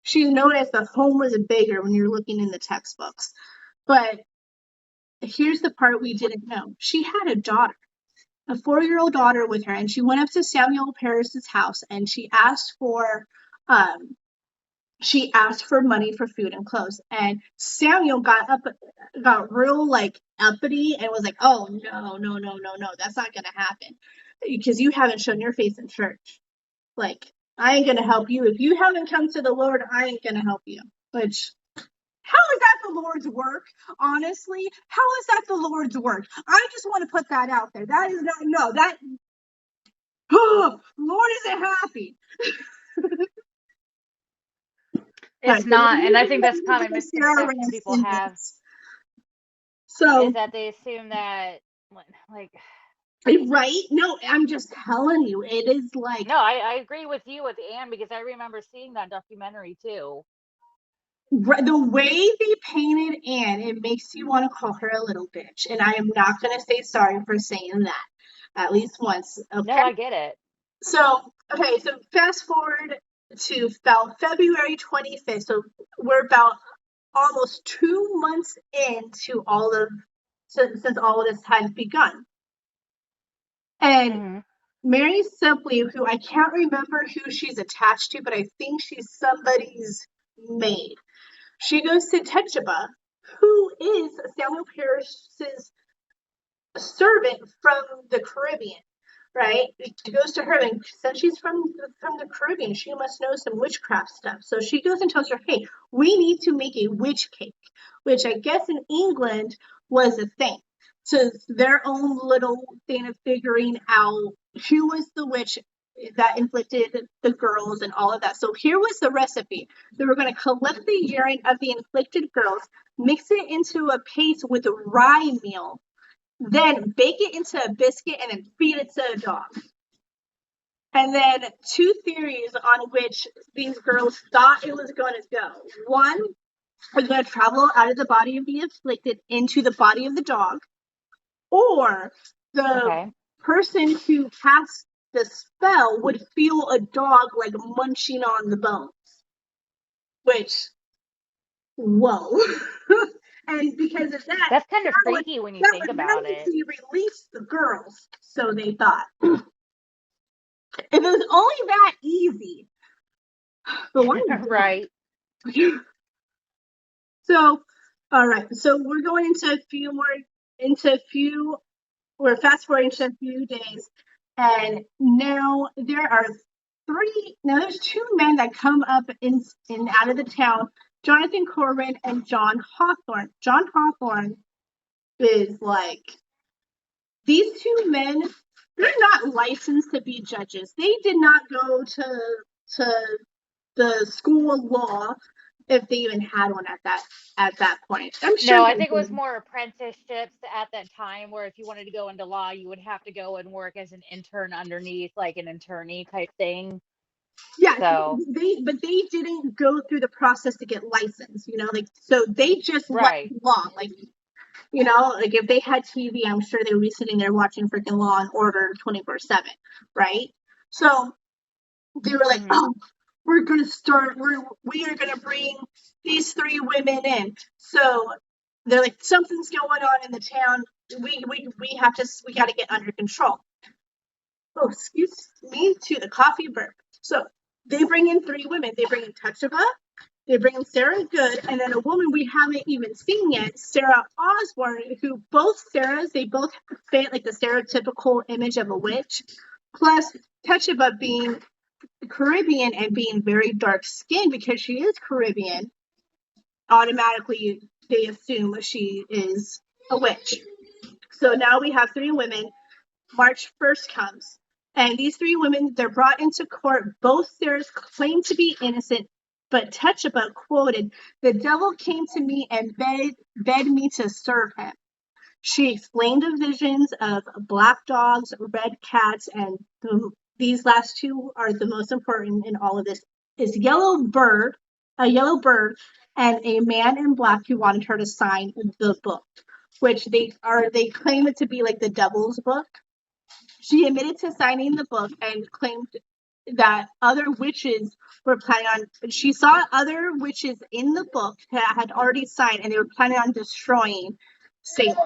She's known as the homeless beggar when you're looking in the textbooks. But here's the part we didn't know. She had a daughter, a 4-year-old daughter with her, and she went up to Samuel Parris's house, and she asked for money for food and clothes. And Samuel got real like uppity and was like, oh, no, that's not gonna happen, because you haven't shown your face in church. Like, I ain't gonna help you. If you haven't come to the Lord, I ain't gonna help you. Which, how is that the Lord's work? Honestly, how is that the Lord's work? I just want to put that out there. That is not, no, that, Lord isn't happy. It's not, and I think that's a common misconception people have. So is that they assume that, like, right? No, I'm just telling you, it is like. No, I agree with you with Anne, because I remember seeing that documentary too. The way they painted Anne, it makes you want to call her a little bitch, and I am not going to say sorry for saying that at least once. Okay? No, I get it. So fast forward to about February 25th. So we're about almost 2 months into since all of this had begun. And Mary Sibley, who I can't remember who she's attached to, but I think she's somebody's maid. She goes to Tejaba, who is Samuel Parris's servant from the Caribbean, right? She goes to her, and since she's from the Caribbean, she must know some witchcraft stuff. So she goes and tells her, hey, we need to make a witch cake, which I guess in England was a thing. So their own little thing of figuring out who was the witch that inflicted the girls and all of that. So here was the recipe. They were going to collect the urine of the inflicted girls, mix it into a paste with rye meal, then bake it into a biscuit, and then feed it to a dog. And then 2 theories on which these girls thought it was going to go. One was going to travel out of the body of the afflicted into the body of the dog, or the person who cast the spell would feel a dog like munching on the bones. Which, whoa. And because of that, that's kind of freaky when you think about it. You release the girls, so they thought. If it was only that easy, But why? Right. So, all right. So we're going into a few, we're fast forwarding to a few days. And now there's two men that come up in out of the town, Jonathan Corbin and John Hawthorne. John Hawthorne is like, these two men, they're not licensed to be judges. They did not go to the school of law, if they even had one at that point. I'm sure No, I they think it was did. more apprenticeships at that time where if you wanted to go into law, you would have to go and work as an intern underneath like an attorney type thing. Yeah, So, but they didn't go through the process to get licensed, like, so they just went right. along, like, like if they had TV, I'm sure they would be sitting there watching freaking Law and Order 24/7, right? So they were like, Hmm. oh, we are gonna bring these three women in. So they're like, something's going on in the town. We got to get under control. Oh, excuse me, to the coffee burp. So they bring in three women. They bring in Touchaba, they bring in Sarah Good, and then a woman we haven't even seen yet, Sarah Osborne, who they both fit like the stereotypical image of a witch. Plus, Touchaba being Caribbean and being very dark skinned because she is Caribbean, automatically they assume she is a witch. So now we have three women. March 1st comes. And these three women, they're brought into court. Both Sarahs claim to be innocent, but Touchaba quoted, "The devil came to me and begged me to serve him." She explained the visions of black dogs, red cats, and these last two are the most important in all of this, is a yellow bird, and a man in black who wanted her to sign the book, which they claim it to be like the devil's book. She admitted to signing the book and claimed that other witches were planning on, she saw other witches in the book that had already signed and they were planning on destroying Salem.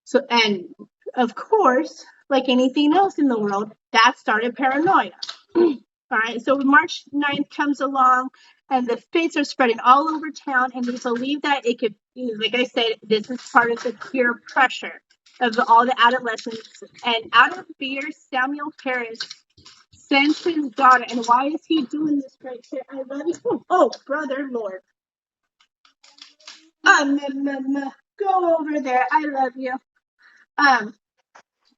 So, and of course, like anything else in the world, that started paranoia. All right, so March 9th comes along and the fates are spreading all over town, and they believe that it could, like I said, this is part of the peer pressure of all the adolescents. And out of fear, Samuel Paris sends his daughter. And why is he doing this right here? I love you. Oh, brother, Lord. Go over there. I love you.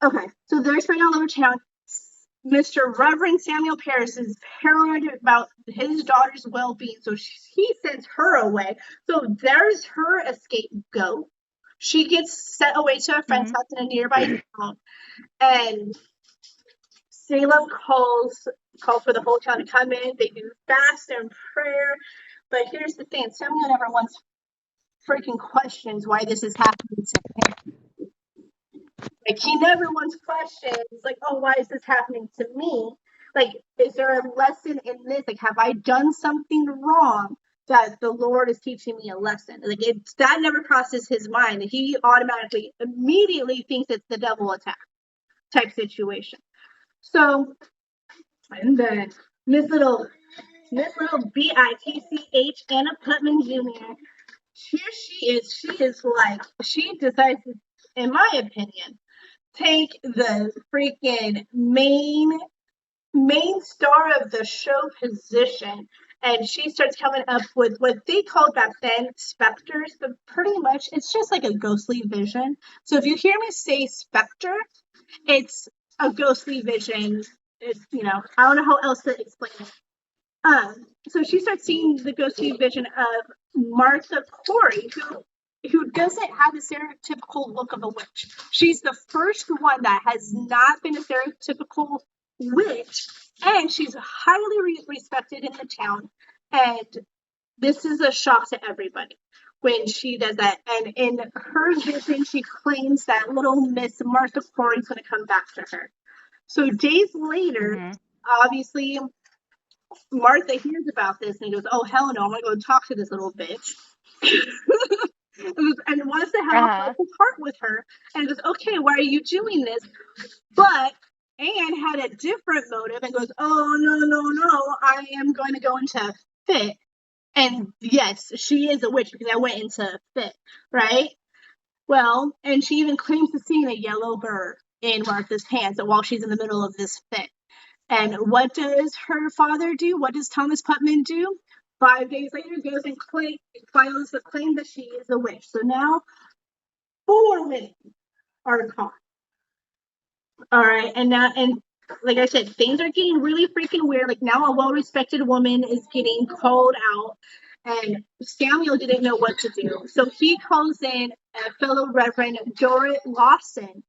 Okay, so they're spreading all over town. Mr. Reverend Samuel Paris is paranoid about his daughter's well-being, so he sends her away. So there's her escape go. She gets sent away to a friend's house in a nearby town, and Salem calls for the whole town to come in. They do fast and prayer, but here's the thing: Samuel never once freaking questions why this is happening to him. Like, he never once questions, like, oh, why is this happening to me? Like, is there a lesson in this? Like, have I done something wrong that the Lord is teaching me a lesson? Like, that never crosses his mind. He automatically, immediately thinks it's the devil attack type situation. So, and then Miss Little BITCH Anna Putman Jr., here she is. She decides, in my opinion, take the freaking main star of the show position, and she starts coming up with what they called back then specters, but pretty much it's just like a ghostly vision. So if you hear me say specter, it's a ghostly vision. It's, I don't know how else to explain it. So she starts seeing the ghostly vision of Martha Corey, who doesn't have the stereotypical look of a witch. She's the first one that has not been a stereotypical witch, and she's highly respected in the town. And this is a shock to everybody when she does that. And in her vision, she claims that little Miss Martha Corey is going to come back to her. So days later, obviously, Martha hears about this and he goes, "Oh, hell no, I'm going to go talk to this little bitch." And wants to have a heart with her. And goes, "Okay, why are you doing this?" But and had a different motive and goes, oh, no, I am going to go into a fit. And yes, she is a witch because I went into a fit, right? Well, and she even claims to see a yellow bird in Martha's hands while she's in the middle of this fit. And what does her father do? What does Thomas Putman do? 5 days later, goes and files the claim that she is a witch. So now 4 women are caught. All right, and like I said, things are getting really freaking weird. Like now, a well-respected woman is getting called out, and Samuel didn't know what to do, so he calls in a fellow Reverend Dorrit Lawson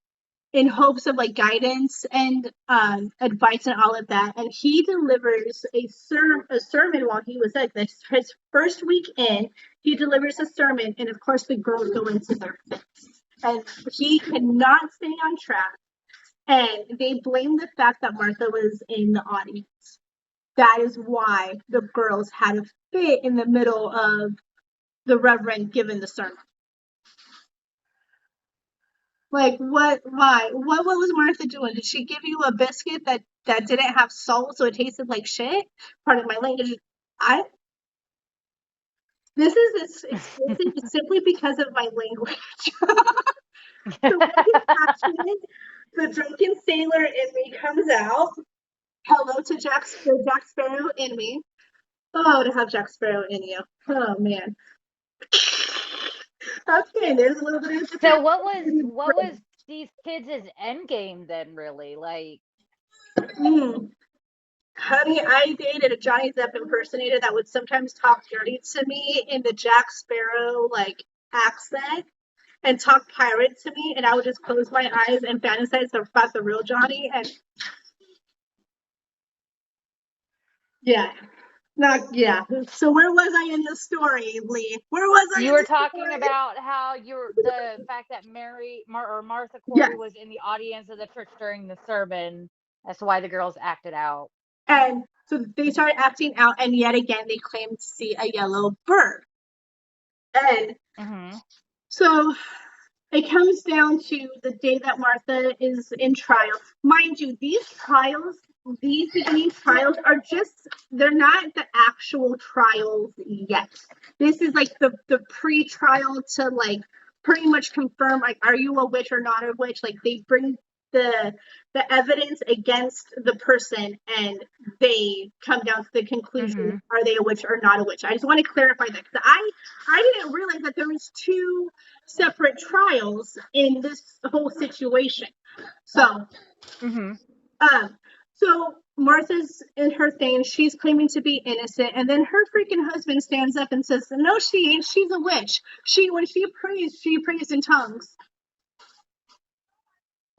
in hopes of like guidance and advice and all of that. And he delivers a sermon while he was like this. His first week in, he delivers a sermon, and of course the girls go into their fits, and he cannot stay on track. And they blame the fact that Martha was in the audience. That is why the girls had a fit in the middle of the Reverend giving the sermon. Like, what? Why? What was Martha doing? Did she give you a biscuit that didn't have salt, so it tasted like shit? Pardon my language. This is simply because of my language. So the drunken sailor in me comes out. Hello to Jack Sparrow in me. Oh, to have Jack Sparrow in you. Oh man. Okay, there's a little bit of. So what was these kids' end game then? Really, like. Honey, I dated a Johnny Depp impersonator that would sometimes talk dirty to me in the Jack Sparrow like accent and talk pirate to me, and I would just close my eyes and fantasize about the real Johnny. And yeah. So where was I in the story, Lee? Where was I? You were talking about how the fact that Martha Corey was in the audience of the church during the sermon. That's why the girls acted out. And so they started acting out, and yet again they claimed to see a yellow bird. And so it comes down to the day that Martha is in trial. Mind you, these beginning trials are they're not the actual trials yet. This is like the pre-trial to like pretty much confirm, like, are you a witch or not a witch? Like they bring the evidence against the person and they come down to the conclusion, are they a witch or not a witch? I just want to clarify that because I didn't realize that there was 2 separate trials in this whole situation. So so Martha's in her thing, she's claiming to be innocent, and then her freaking husband stands up and says, no, she ain't, she's a witch. When she prays in tongues.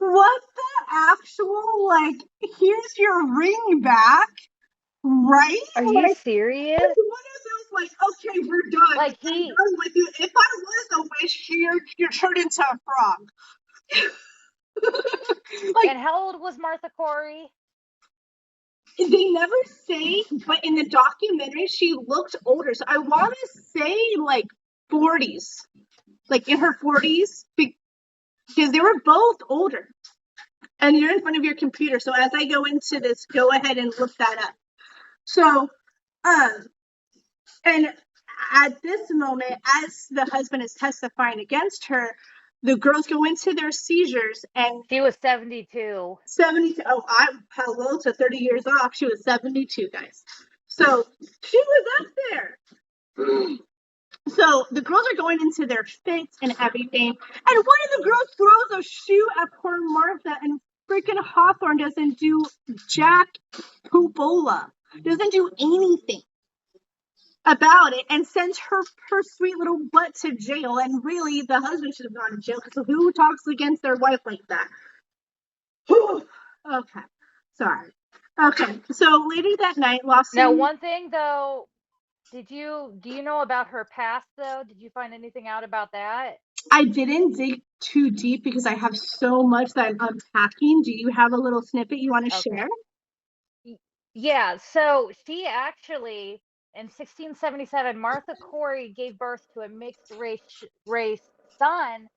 What the actual, like, here's your ring back, right? Are you serious? One of those, like, okay, we're done. Like I'm done with you. If I was a witch, you're turned into a frog. Like, and how old was Martha Corey? They never say, but in the documentary, she looked older. So I want to say, like, 40s. Like, in her 40s. Because they were both older. And you're in front of your computer. So as I go into this, go ahead and look that up. So, and at this moment, as the husband is testifying against her, the girls go into their seizures, and she was 72. 72. Oh, hello to 30 years off. She was 72, guys. So she was up there. So the girls are going into their fits and everything, and one of the girls throws a shoe at poor Martha, and freaking Hawthorne doesn't do jack poopola, doesn't do anything about it, and sends her sweet little butt to jail. And really, the husband should have gone to jail, because who talks against their wife like that? Okay, sorry. Okay, so later that night, Lawson. Now, one thing though, do you know about her past though? Did you find anything out about that? I didn't dig too deep because I have so much that I'm unpacking. Do you have a little snippet you want to share? Yeah, so she actually, in 1677, Martha Corey gave birth to a mixed race son,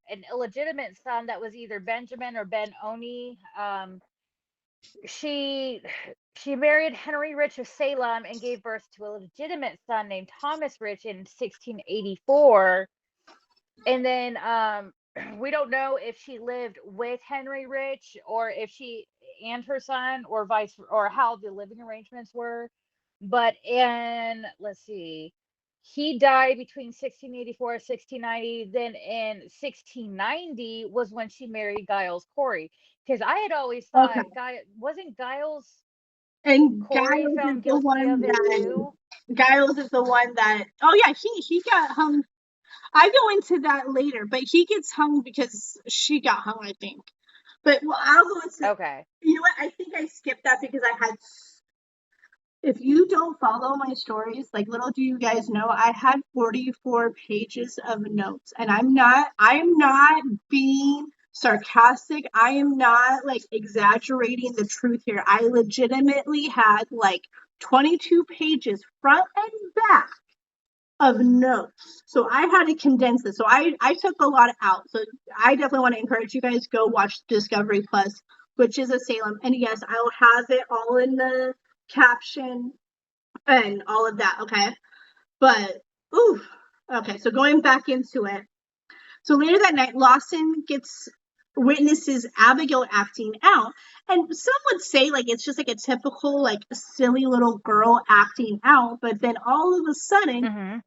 an illegitimate son that was either Benjamin or Ben-Oni. she married Henry Rich of Salem and gave birth to a legitimate son named Thomas Rich in 1684. And then we don't know if she lived with Henry Rich or if she and her son or or how the living arrangements were. But let's see, he died between 1684 and 1690. Then in 1690 was when she married Giles Corey. Because I had always Okay. thought wasn't Giles And Corey Giles found is the guilty one of it that too? Giles is the one that. Oh yeah, he got hung. I go into that later, but he gets hung because she got hung, I think. But well, I'll go into. Okay. You know what? I think I skipped that because I had. If you don't follow my stories, like little do you guys know, I had 44 pages of notes, and I'm not being sarcastic. I am not like exaggerating the truth here. I legitimately had like 22 pages front and back of notes. So I had to condense this. So I took a lot out. So I definitely want to encourage you guys, go watch Discovery Plus, Witches of Salem. And yes, I'll have it all in the caption and all of that. Okay. But ooh. Okay, so going back into it. So later that night, Lawson witnesses Abigail acting out. And some would say like it's just like a typical like silly little girl acting out, but then all of a sudden Mm-hmm.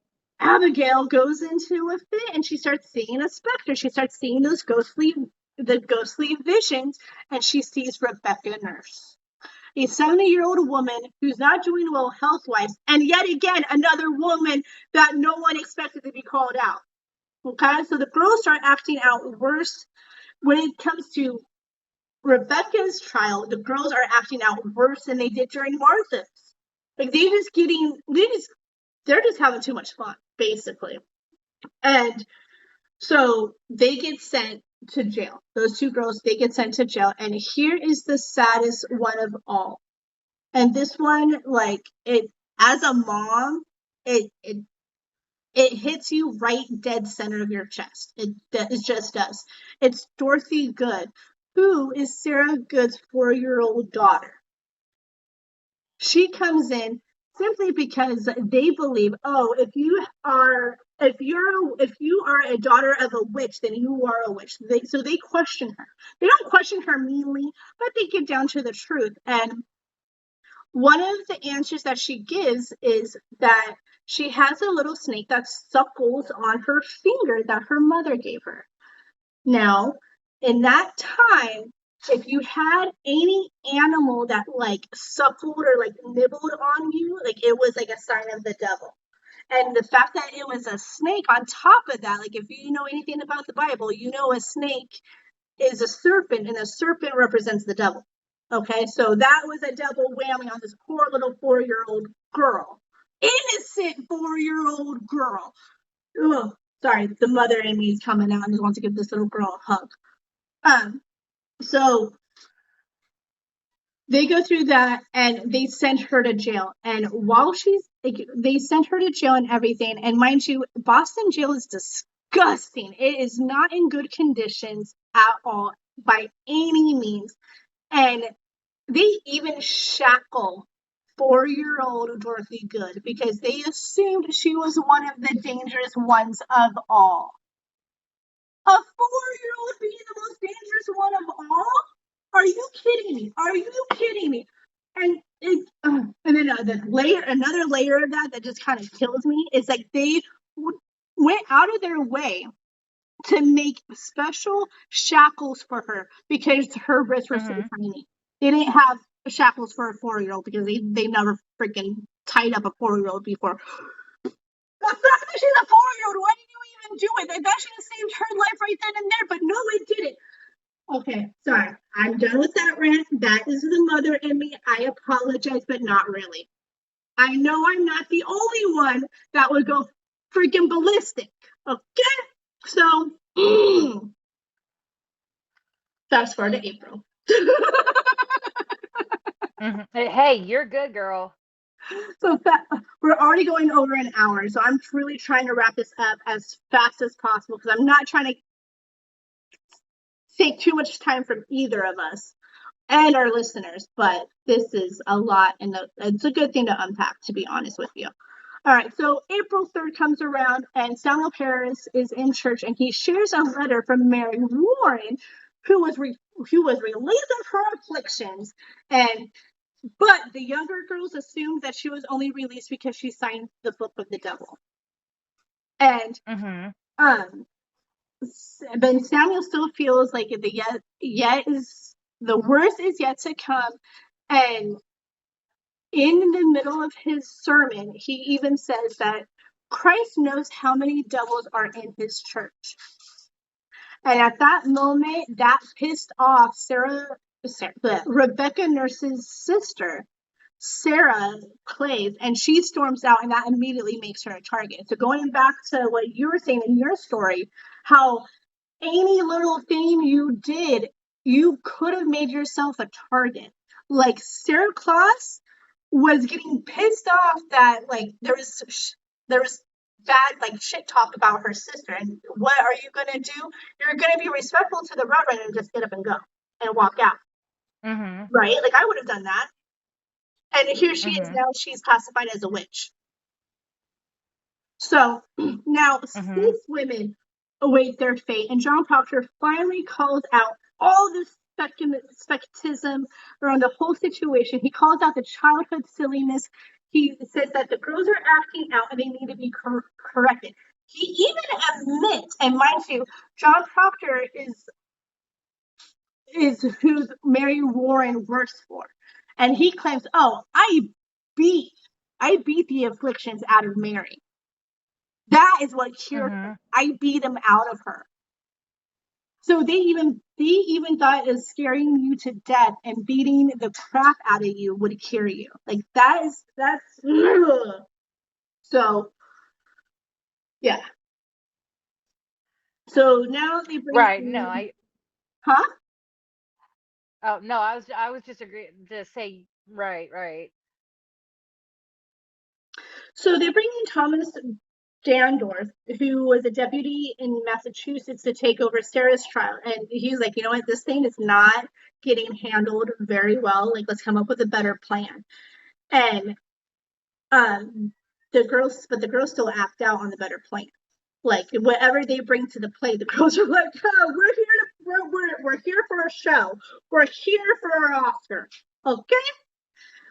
Abigail goes into a fit and she starts seeing a specter. She starts seeing the ghostly visions, and she sees Rebecca Nurse, a 70-year-old woman who's not doing well health-wise, and yet again, another woman that no one expected to be called out. Okay, so the girls start acting out worse when it comes to Rebecca's trial. The girls are acting out worse than they did during Martha's. Like they're just having too much fun, basically. And so they get sent to jail. Those two girls, they get sent to jail. And here is the saddest one of all. And this one, like it, as a mom, it hits you right dead center of your chest. It just does. It's Dorothy Good, who is Sarah Good's 4-year-old daughter. She comes in simply because they believe, oh, if you are a daughter of a witch, then you are a witch. So they question her. They don't question her meanly, but they get down to the truth. And one of the answers that she gives is that she has a little snake that suckles on her finger that her mother gave her. Now, in that time, if you had any animal that like suckled or like nibbled on you, like it was like a sign of the devil. And the fact that it was a snake on top of that, like if you know anything about the Bible, you know a snake is a serpent, and a serpent represents the devil. Okay, so that was a double whammy on this poor little 4-year-old girl. Innocent 4-year-old girl. Ugh, sorry, the mother in me is coming out and just wants to give this little girl a hug. So they go through that and they send her to jail. And while they sent her to jail and everything. And mind you, Boston jail is disgusting. It is not in good conditions at all by any means. And they even shackle 4-year-old Dorothy Good because they assumed she was one of the dangerous ones of all. A 4-year-old being the most dangerous one of all? Are you kidding me? Are you kidding me? And then another layer of that just kind of kills me is like they went out of their way to make special shackles for her because her wrists were so tiny. They didn't have shackles for a 4-year-old because they never freaking tied up a 4-year-old before. The fact that she's a 4-year-old, why did you even do it? That should have saved her life right then and there, but no, it didn't. Okay, sorry. I'm done with that rant. That is the mother in me. I apologize, but not really. I know I'm not the only one that would go freaking ballistic. Okay? So, fast forward to April. Hey, you're good, girl. So we're already going over an hour, so I'm truly trying to wrap this up as fast as possible because I'm not trying to take too much time from either of us. and our listeners, but this is a lot, and it's a good thing to unpack, to be honest with you. All right, so April 3rd comes around, and Samuel Parris is in church, and he shares a letter from Mary Warren, who was released of her afflictions, but the younger girls assumed that she was only released because she signed the book of the devil. And but Samuel still feels like the worst is yet to come. And in the middle of his sermon, he even says that Christ knows how many devils are in his church. And at that moment, that pissed off Rebecca Nurse's sister, Sarah Clays, and she storms out, and that immediately makes her a target. So going back to what you were saying in your story, how any little thing you did, you could have made yourself a target. Like Sarah Claus was getting pissed off that like there was bad like shit talk about her sister, and what are you gonna do? You're gonna be respectful to the reverend and just get up and go and walk out, right? Like I would have done that. And here she is now, she's classified as a witch. So now 6 women await their fate, and John Proctor finally calls out all this skepticism around the whole situation. He calls out the childhood silliness. He says that the girls are acting out and they need to be corrected. He even admits, and mind you, John Proctor is who Mary Warren works for. And he claims, oh, I beat the afflictions out of Mary. That is what cured her. I beat them out of her. So they even thought is scaring you to death and beating the crap out of you would cure you. Like that's ugh. So yeah. So now they bring huh? Oh no, I was just agreeing to say right. So they bring in Thomas Dandorf, who was a deputy in Massachusetts, to take over Sarah's trial. And he's like, you know what, this thing is not getting handled very well. Like, let's come up with a better plan. And the girls still act out on the better plan. Like whatever they bring to the play, the girls are like, oh, we're here for a show. We're here for our Oscar. Okay?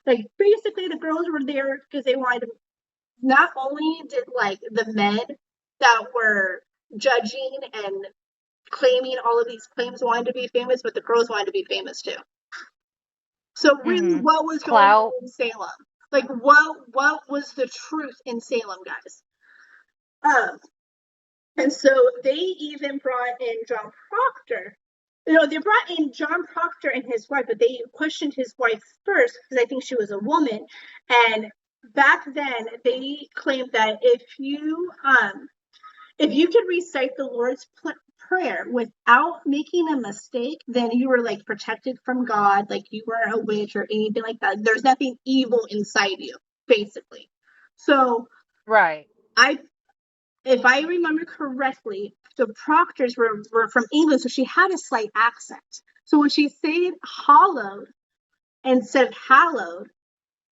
Like basically the girls were there because they wanted to. Not only did like the men that were judging and claiming all of these claims wanted to be famous, but the girls wanted to be famous too. So really, what was going on in Salem? Like what was the truth in Salem, guys? And so they even brought in John Proctor. They brought in John Proctor and his wife, but they questioned his wife first because I think she was a woman. And back then, they claimed that if you could recite the Lord's Prayer without making a mistake, then you were like protected from God, like you weren't a witch or anything like that. There's nothing evil inside you, basically. So, right. If I remember correctly, the Proctors were from England, so she had a slight accent. So when she said hallowed instead of hallowed,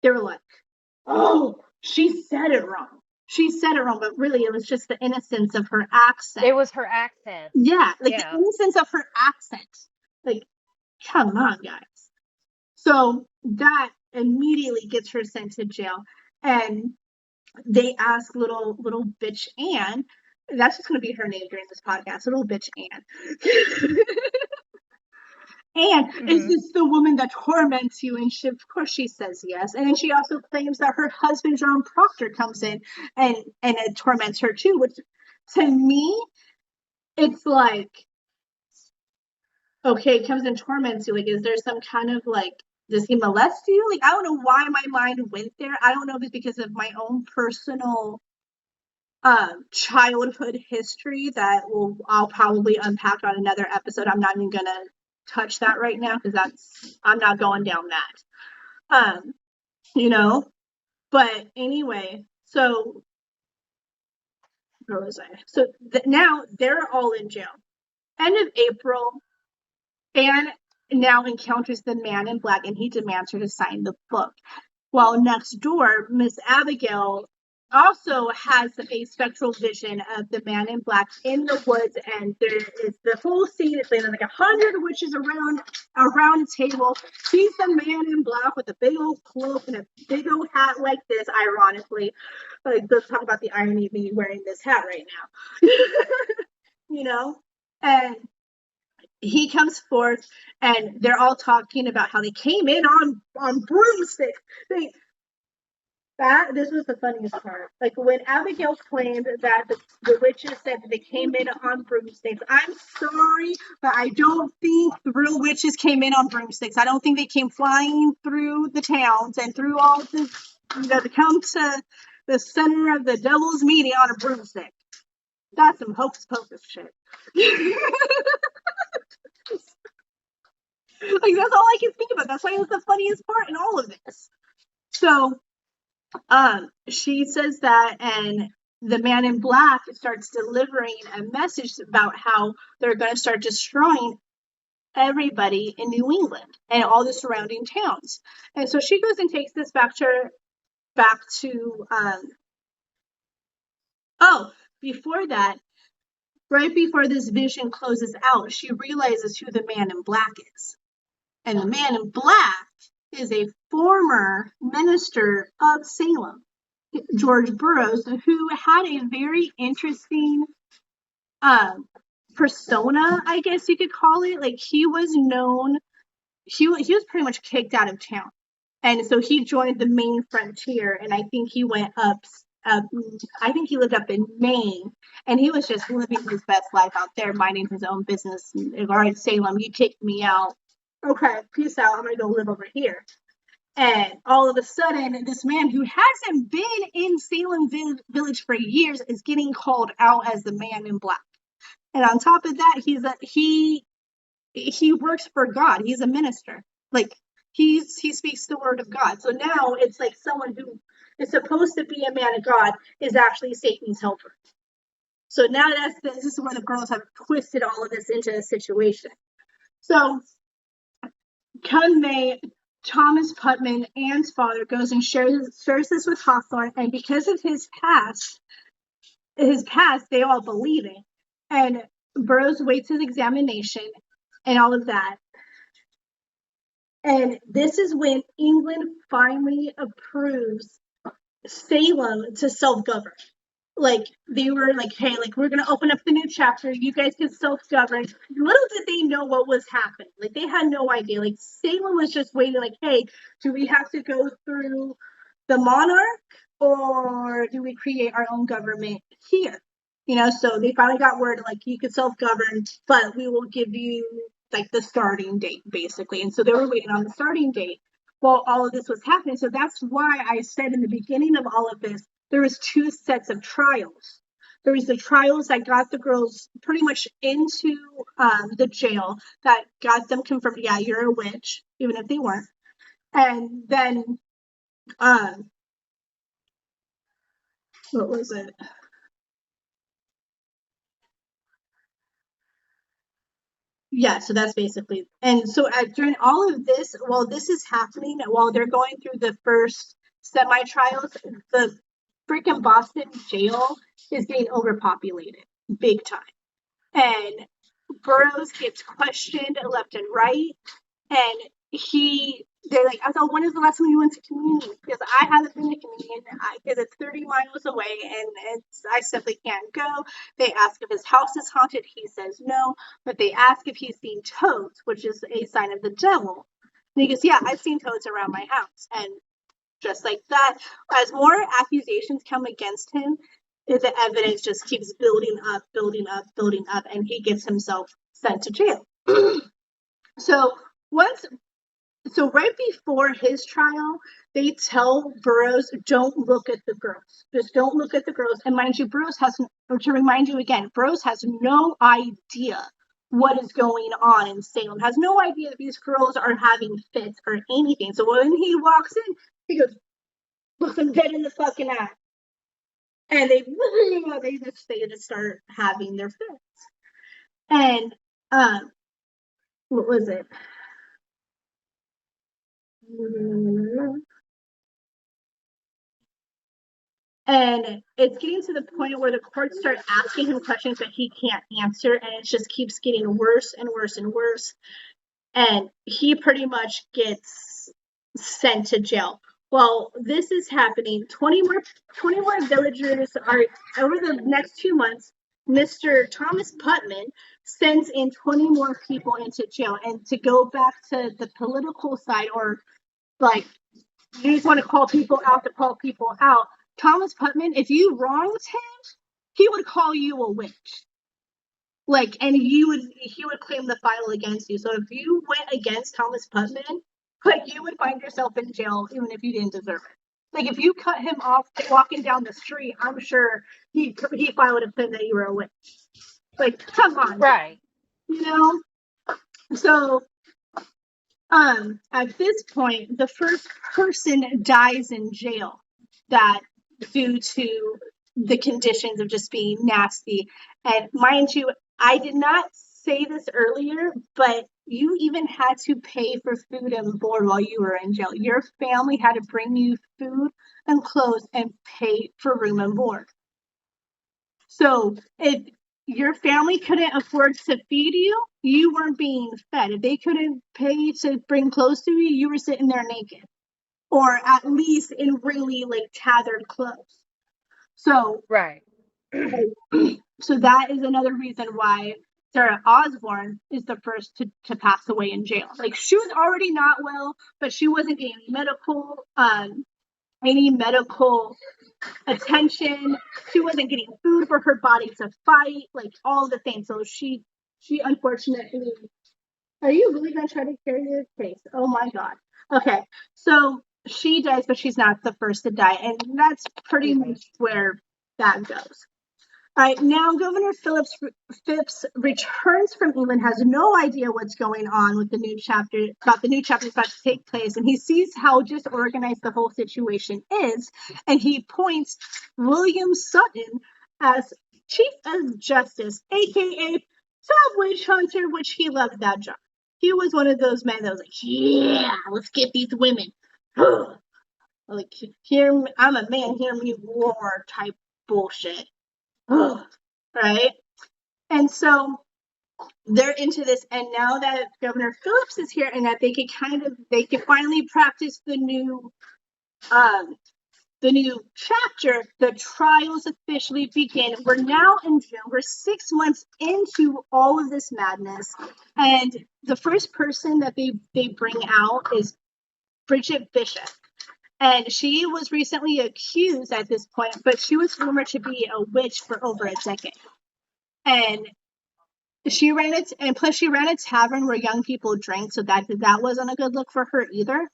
they were like, oh, she said it wrong. She said it wrong, but really it was just the innocence of her accent. It was her accent. Yeah, like the innocence of her accent. Like, come on, guys. So that immediately gets her sent to jail. And they ask little bitch Anne. That's just going to be her name during this podcast. Little bitch Anne. And is this the woman that torments you? And of course she says yes. And then she also claims that her husband, John Proctor, comes in and it torments her too, which to me, it's like, okay, comes and torments you. Like, is there some kind of like, does he molest you? Like, I don't know why my mind went there. I don't know if it's because of my own personal childhood history that I'll probably unpack on another episode. I'm not even gonna touch that right now because I'm not going down that. But anyway, so where was I? So now they're all in jail. End of April, Anne now encounters the man in black, and he demands her to sign the book. While next door, Miss Abigail also has a spectral vision of the man in black in the woods, and there is the whole scene is like 100 witches around a table. She's the man in black with a big old cloak and a big old hat like this, ironically. Like, let's talk about the irony of me wearing this hat right now. You know? And he comes forth, and they're all talking about how they came in on broomsticks. This was the funniest part. Like, when Abigail claimed that the witches said that they came in on broomsticks, I'm sorry, but I don't think the real witches came in on broomsticks. I don't think they came flying through the towns and through all the, to come to the center of the devil's meeting on a broomstick. That's some hocus pocus shit. Like, that's all I can think about. That's why it's the funniest part in all of this. So, she says that, and the man in black starts delivering a message about how they're going to start destroying everybody in New England and all the surrounding towns. And so she goes and takes this back to before that, right before this vision closes out, she realizes who the man in black is. And the man in black is a former minister of Salem, George Burroughs, who had a very interesting persona, I guess you could call it. Like, he was known, he was pretty much kicked out of town. And so he joined the Maine frontier, and I think he went up, I think he lived up in Maine, and he was just living his best life out there, minding his own business. All right, Salem, you kicked me out. Okay, peace out. I'm going to go live over here. And all of a sudden, this man who hasn't been in Salem Village for years is getting called out as the man in black. And on top of that, he works for God. He's a minister. Like, he speaks the word of God. So now it's like someone who is supposed to be a man of God is actually Satan's helper. So now this is where the girls have twisted all of this into a situation. So come May, Thomas Putman, Anne's father, goes and shares this with Hawthorne, and because of his past, they all believe it. And Burroughs waits his examination and all of that. And this is when England finally approves Salem to self-govern. Like, they were like, hey, like, we're going to open up the new chapter. You guys can self-govern. Little did they know what was happening. Like, they had no idea. Like, Salem was just waiting, like, hey, do we have to go through the monarch, or do we create our own government here? So they finally got word, like, you can self-govern, but we will give you, like, the starting date, basically. And so they were waiting on the starting date while all of this was happening. So that's why I said in the beginning of all of this, there was two sets of trials. There was the trials that got the girls pretty much into the jail, that got them confirmed, yeah, you're a witch, even if they weren't. And then, what was it? Yeah, so that's basically, and so during all of this, while this is happening, while they're going through the first semi-trials, the freaking Boston jail is getting overpopulated, big time. And Burroughs gets questioned left and right, and they're like, I thought, when is the last time you went to communion? Because I haven't been to communion, because it's 30 miles away, and I simply can't go. They ask if his house is haunted. He says no, but they ask if he's seen toads, which is a sign of the devil. And he goes, yeah, I've seen toads around my house. And just like that, as more accusations come against him, the evidence just keeps building up, and he gets himself sent to jail. So right before his trial, they tell Burroughs, don't look at the girls. Just don't look at the girls. And mind you, Burroughs has no idea what is going on in Salem, has no idea that these girls are having fits or anything. So when he walks in, he goes, look them dead in the fucking eye. And they just start having their fits. And what was it? And it's getting to the point where the courts start asking him questions that he can't answer, and it just keeps getting worse and worse and worse. And he pretty much gets sent to jail. While this is happening, 20 more villagers are, over the next 2 months, Mr. Thomas Putman sends in 20 more people into jail. And to go back to the political side, or like, you just want to call people out to call people out, Thomas Putman, if you wronged him, he would call you a witch. Like, and he would claim the file against you. So if you went against Thomas Putman, like, you would find yourself in jail even if you didn't deserve it. Like, if you cut him off walking down the street, I'm sure he filed a claim that you were a witch. Like, come on, Right. you know. So, at this point, the first person dies in jail that due to the conditions of just being nasty. And mind you, I did not say this earlier, but you even had to pay for food and board while you were in jail. Your family had to bring you food and clothes and pay for room and board. So if your family couldn't afford to feed you, you weren't being fed. If they couldn't pay to bring clothes to you, you were sitting there naked, or at least in really like tattered clothes. So Right. So that is another reason why Sarah Osborne is the first to pass away in jail. Like, she was already not well, but she wasn't getting any medical attention. She wasn't getting food for her body to fight, like all the things. So she unfortunately. Are you really gonna try to carry your case? Oh my God. Okay, so she dies, but she's not the first to die, and that's pretty much where that goes. All right, now Governor Phipps returns from England, has no idea what's going on with the new chapter, about the new chapter that's about to take place, and he sees how disorganized the whole situation is, and he appoints William Sutton as Chief of Justice, aka top witch hunter, which he loved that job. He was one of those men that was like, yeah, let's get these women. Like, hear, I'm a man, hear me roar type bullshit. Right? And so they're into this, and now that Governor Phillips is here, and that they can finally practice the new chapter, the trials officially begin. We're now in June. We're 6 months into all of this madness, and the first person that they bring out is Bridget Bishop. And she was recently accused at this point, but she was rumored to be a witch for over a decade. And she ran a tavern where young people drank, so that wasn't a good look for her either.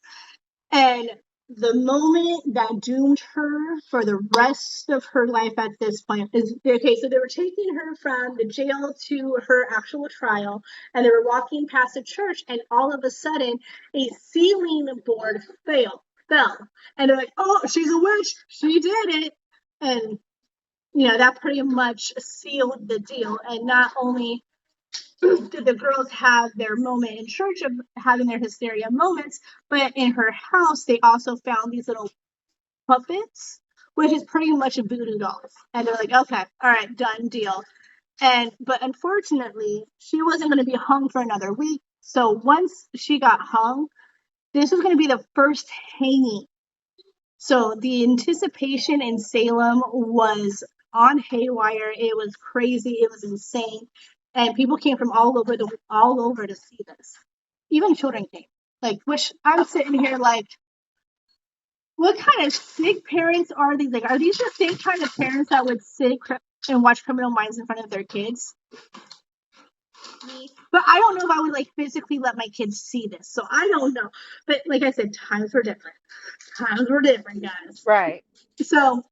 And the moment that doomed her for the rest of her life at this point is, okay, so they were taking her from the jail to her actual trial, and they were walking past a church, and all of a sudden a ceiling board fell. And they're like, oh, she's a witch, she did it. And that pretty much sealed the deal. And not only did the girls have their moment in church of having their hysteria moments, but in her house they also found these little puppets, which is pretty much a voodoo dolls. And they're like, okay, all right, done deal. But unfortunately, she wasn't going to be hung for another week. So once she got hung, this was going to be the first hanging. So the anticipation in Salem was on haywire. It was crazy. It was insane. And people came from all over to see this. Even children came. Like, which I'm sitting here like, what kind of sick parents are these? Like, are these the same kind of parents that would sit and watch Criminal Minds in front of their kids? But I don't know if I would like physically let my kids see this. So I don't know. But like I said, times were different. Guys. Right. So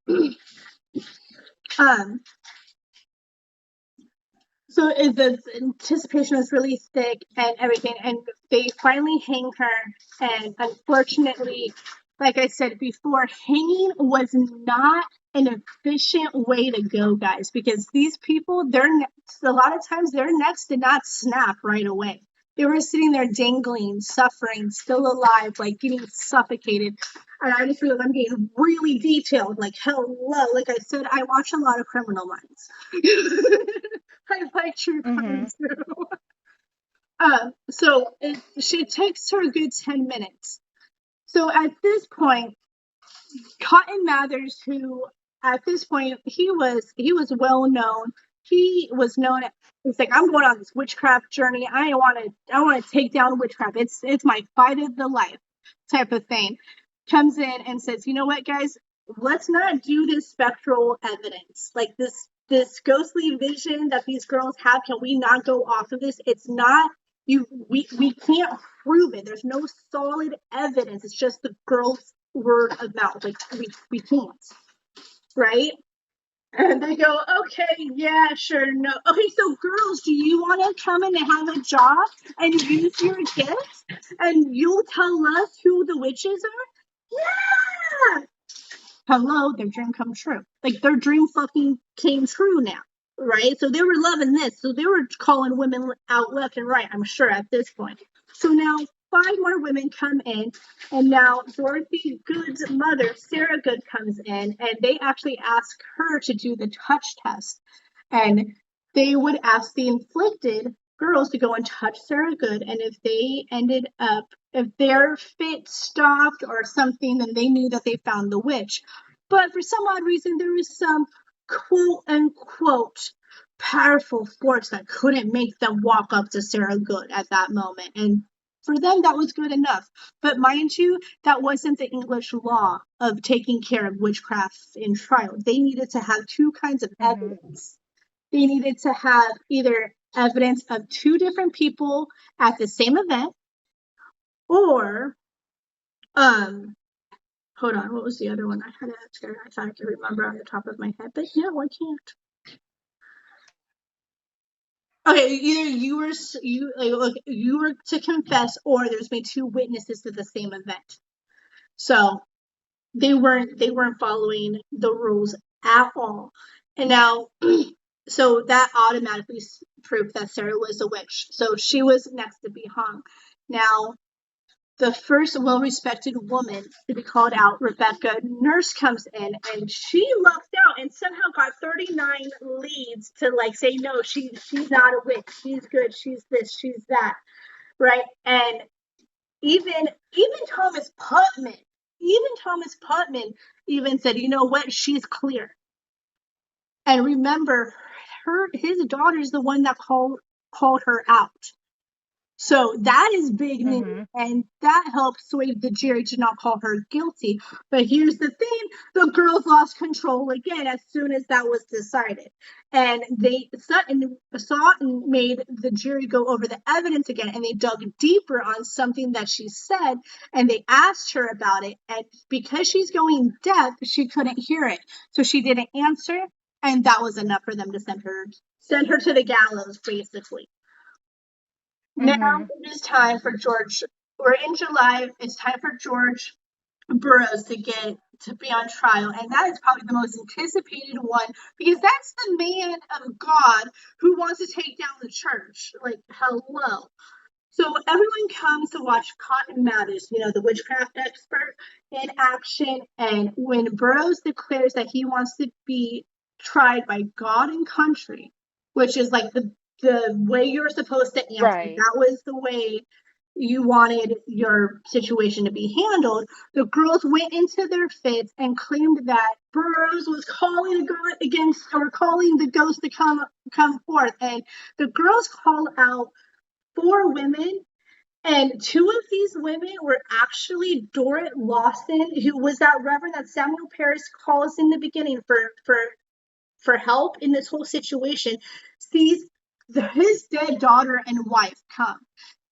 so the anticipation was really thick and everything, and they finally hang her. And unfortunately, like I said before, hanging was not an efficient way to go, guys, because these people, a lot of times their necks did not snap right away. They were sitting there dangling, suffering, still alive, like getting suffocated. And I just realized I'm getting really detailed. Like, hello. Like I said, I watch a lot of Criminal Minds. I like true crime too. So she takes her a good 10 minutes. So at this point, Cotton Mathers, who at this point he was well known. He was known. He's like, I'm going on this witchcraft journey. I want to take down witchcraft. It's my fight of the life type of thing. Comes in and says, you know what, guys, let's not do this spectral evidence, like this ghostly vision that these girls have. Can we not go off of this? It's not we can't prove it. There's no solid evidence. It's just the girls' word of mouth. Like we can't, right? And they go, okay, yeah, sure, no. Okay, so girls, do you want to come in and have a job and use your gifts and you'll tell us who the witches are? Yeah. Hello, their dream come true. Like their dream fucking came true now, right? So they were loving this. So they were calling women out left and right, I'm sure, at this point. So now 5 more women come in, and now Dorothy Good's mother, Sarah Good, comes in, and they actually ask her to do the touch test. And they would ask the inflicted girls to go and touch Sarah Good, and if they ended up, if their fit stopped or something, then they knew that they found the witch. But for some odd reason, there was some quote unquote powerful force that couldn't make them walk up to Sarah Good at that moment. And for them, that was good enough. But mind you, that wasn't the English law of taking care of witchcraft in trial. They needed to have 2 kinds of evidence. They needed to have either evidence of 2 different people at the same event, or hold on, what was the other one? I had it. I thought I could remember on the top of my head, but no, I can't. Okay, either you were to confess, or there's been 2 witnesses to the same event. So they weren't following the rules at all. And now, so that automatically proved that Sarah was a witch. So she was next to be hung. Now, the first well-respected woman to be called out, Rebecca Nurse, comes in, and she lucked out and somehow got 39 leads to like say, no, she's not a witch. She's good. She's this. She's that. Right. And even Thomas Putman even said, you know what? She's clear. And remember, his daughter's the one that called her out. So that is big news, and that helped sway the jury to not call her guilty. But here's the thing, the girls lost control again as soon as that was decided. And they saw and made the jury go over the evidence again, and they dug deeper on something that she said, and they asked her about it. And because she's going deaf, she couldn't hear it. So she didn't answer, and that was enough for them to send her to the gallows, basically. Now it is time for George. We're in July. It's time for George Burroughs to be on trial, and that is probably the most anticipated one because that's the man of God who wants to take down the church. Like, hello. So everyone comes to watch Cotton Mathers, the witchcraft expert, in action. And when Burroughs declares that he wants to be tried by God and country, which is like the way you're supposed to answer. Right. That was the way you wanted your situation to be handled. The girls went into their fits and claimed that Burroughs was calling the ghost to come forth. And the girls called out 4 women, and 2 of these women were actually Dorrit Lawson, who was that reverend that Samuel Parris calls in the beginning for help in this whole situation, sees his dead daughter and wife come.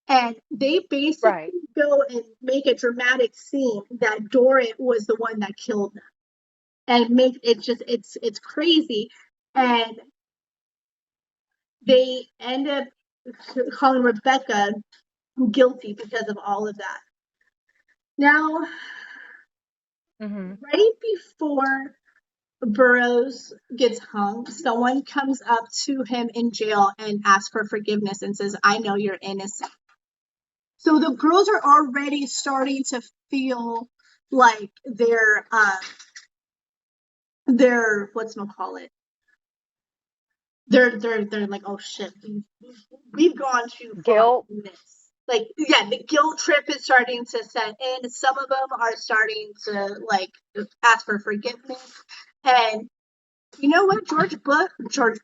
And they basically go and make a dramatic scene that Dorrit was the one that killed them. And make it it's crazy. And they end up calling Rebecca guilty because of all of that. Now, right before Burroughs gets hung, someone comes up to him in jail and asks for forgiveness and says, I know you're innocent. So the girls are already starting to feel like they're whatchamacallit. They're like, oh shit, we've gone too far Guilt. in this. Like, yeah, the guilt trip is starting to set in. Some of them are starting to like ask for forgiveness. And you know what, George Bush, George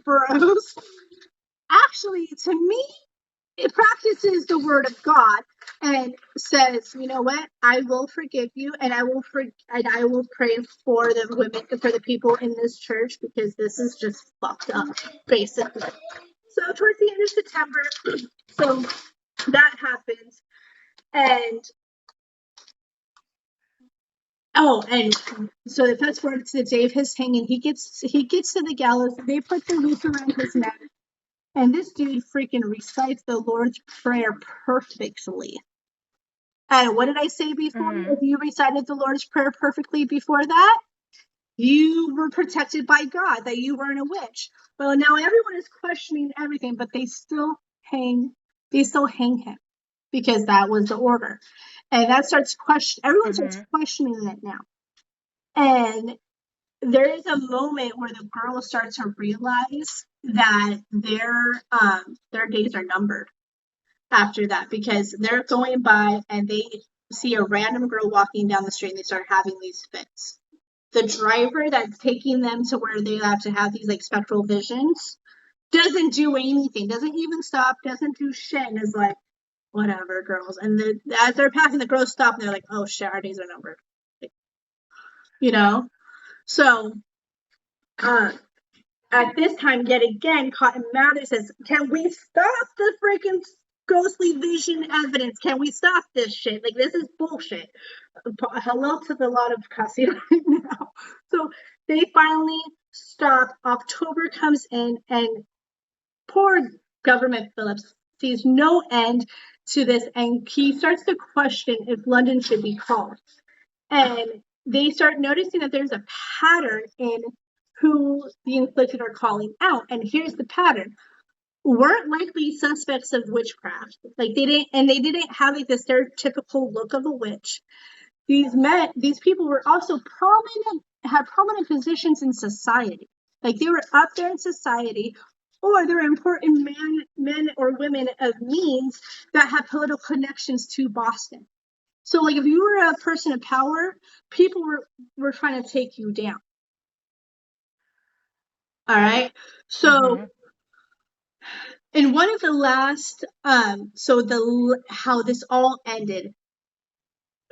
Burroughs, actually, to me, it practices the word of God and says, you know what, I will forgive you, and I will pray for the women, for the people in this church, because this is just fucked up, basically. So towards the end of September, so that happens, and and so the fast forward to the day of his hanging, he gets to the gallows. They put the noose around his neck, and this dude freaking recites the Lord's Prayer perfectly. And what did I say before? If you recited the Lord's Prayer perfectly before that, you were protected by God, that you weren't a witch. Well, now everyone is questioning everything, but they still hang him, because that was the order. And that starts everyone starts questioning it now. And there is a moment where the girl starts to realize that their days are numbered after that, because they're going by and they see a random girl walking down the street and they start having these fits. The driver that's taking them to where they have to have these like spectral visions doesn't do anything, doesn't even stop, doesn't do shit, and is like, whatever, girls. And as they're passing, the girls stop and they're like, oh shit, our days are numbered. You know? So at this time, yet again, Cotton Mather says, can we stop the freaking ghostly vision evidence? Can we stop this shit? Like, this is bullshit. Hello to the lot of cussing right now. So they finally stop. October comes in, and poor Government Phillips sees no end to this, and he starts to question if London should be called. And they start noticing that there's a pattern in who the inflicted are calling out. And here's the pattern. Weren't likely suspects of witchcraft. Like, they didn't have like the stereotypical look of a witch. These people were also had prominent positions in society. Like, they were up there in society, or they were important men or women of means that had political connections to Boston. So, like, if you were a person of power, people were trying to take you down. All right. So, in one of the last, how this all ended,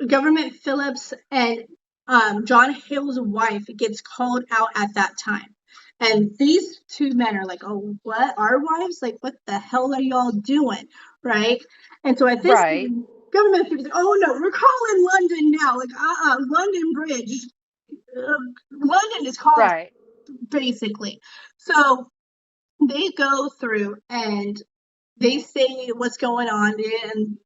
Government Phillips and John Hale's wife gets called out at that time. And these two men are like, oh, what? Our wives? Like, what the hell are y'all doing? Right? And so at this point, Government Phillips like, oh no, we're calling London now. Like, London Bridge. London is called, basically. So they go through and they say what's going on, and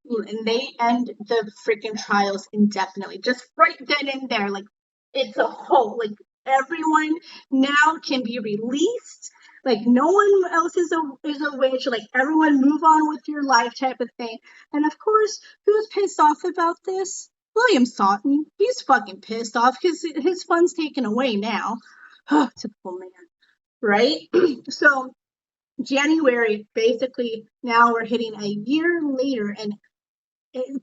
they end the freaking trials indefinitely. Just right then and there, like, it's a whole, like, everyone now can be released. Like, no one else is a witch. Like, everyone move on with your life, type of thing. And of course, who's pissed off about this? William Sawton. He's fucking pissed off because his fun's taken away now. Typical man, right? So January, basically, now we're hitting a year later, and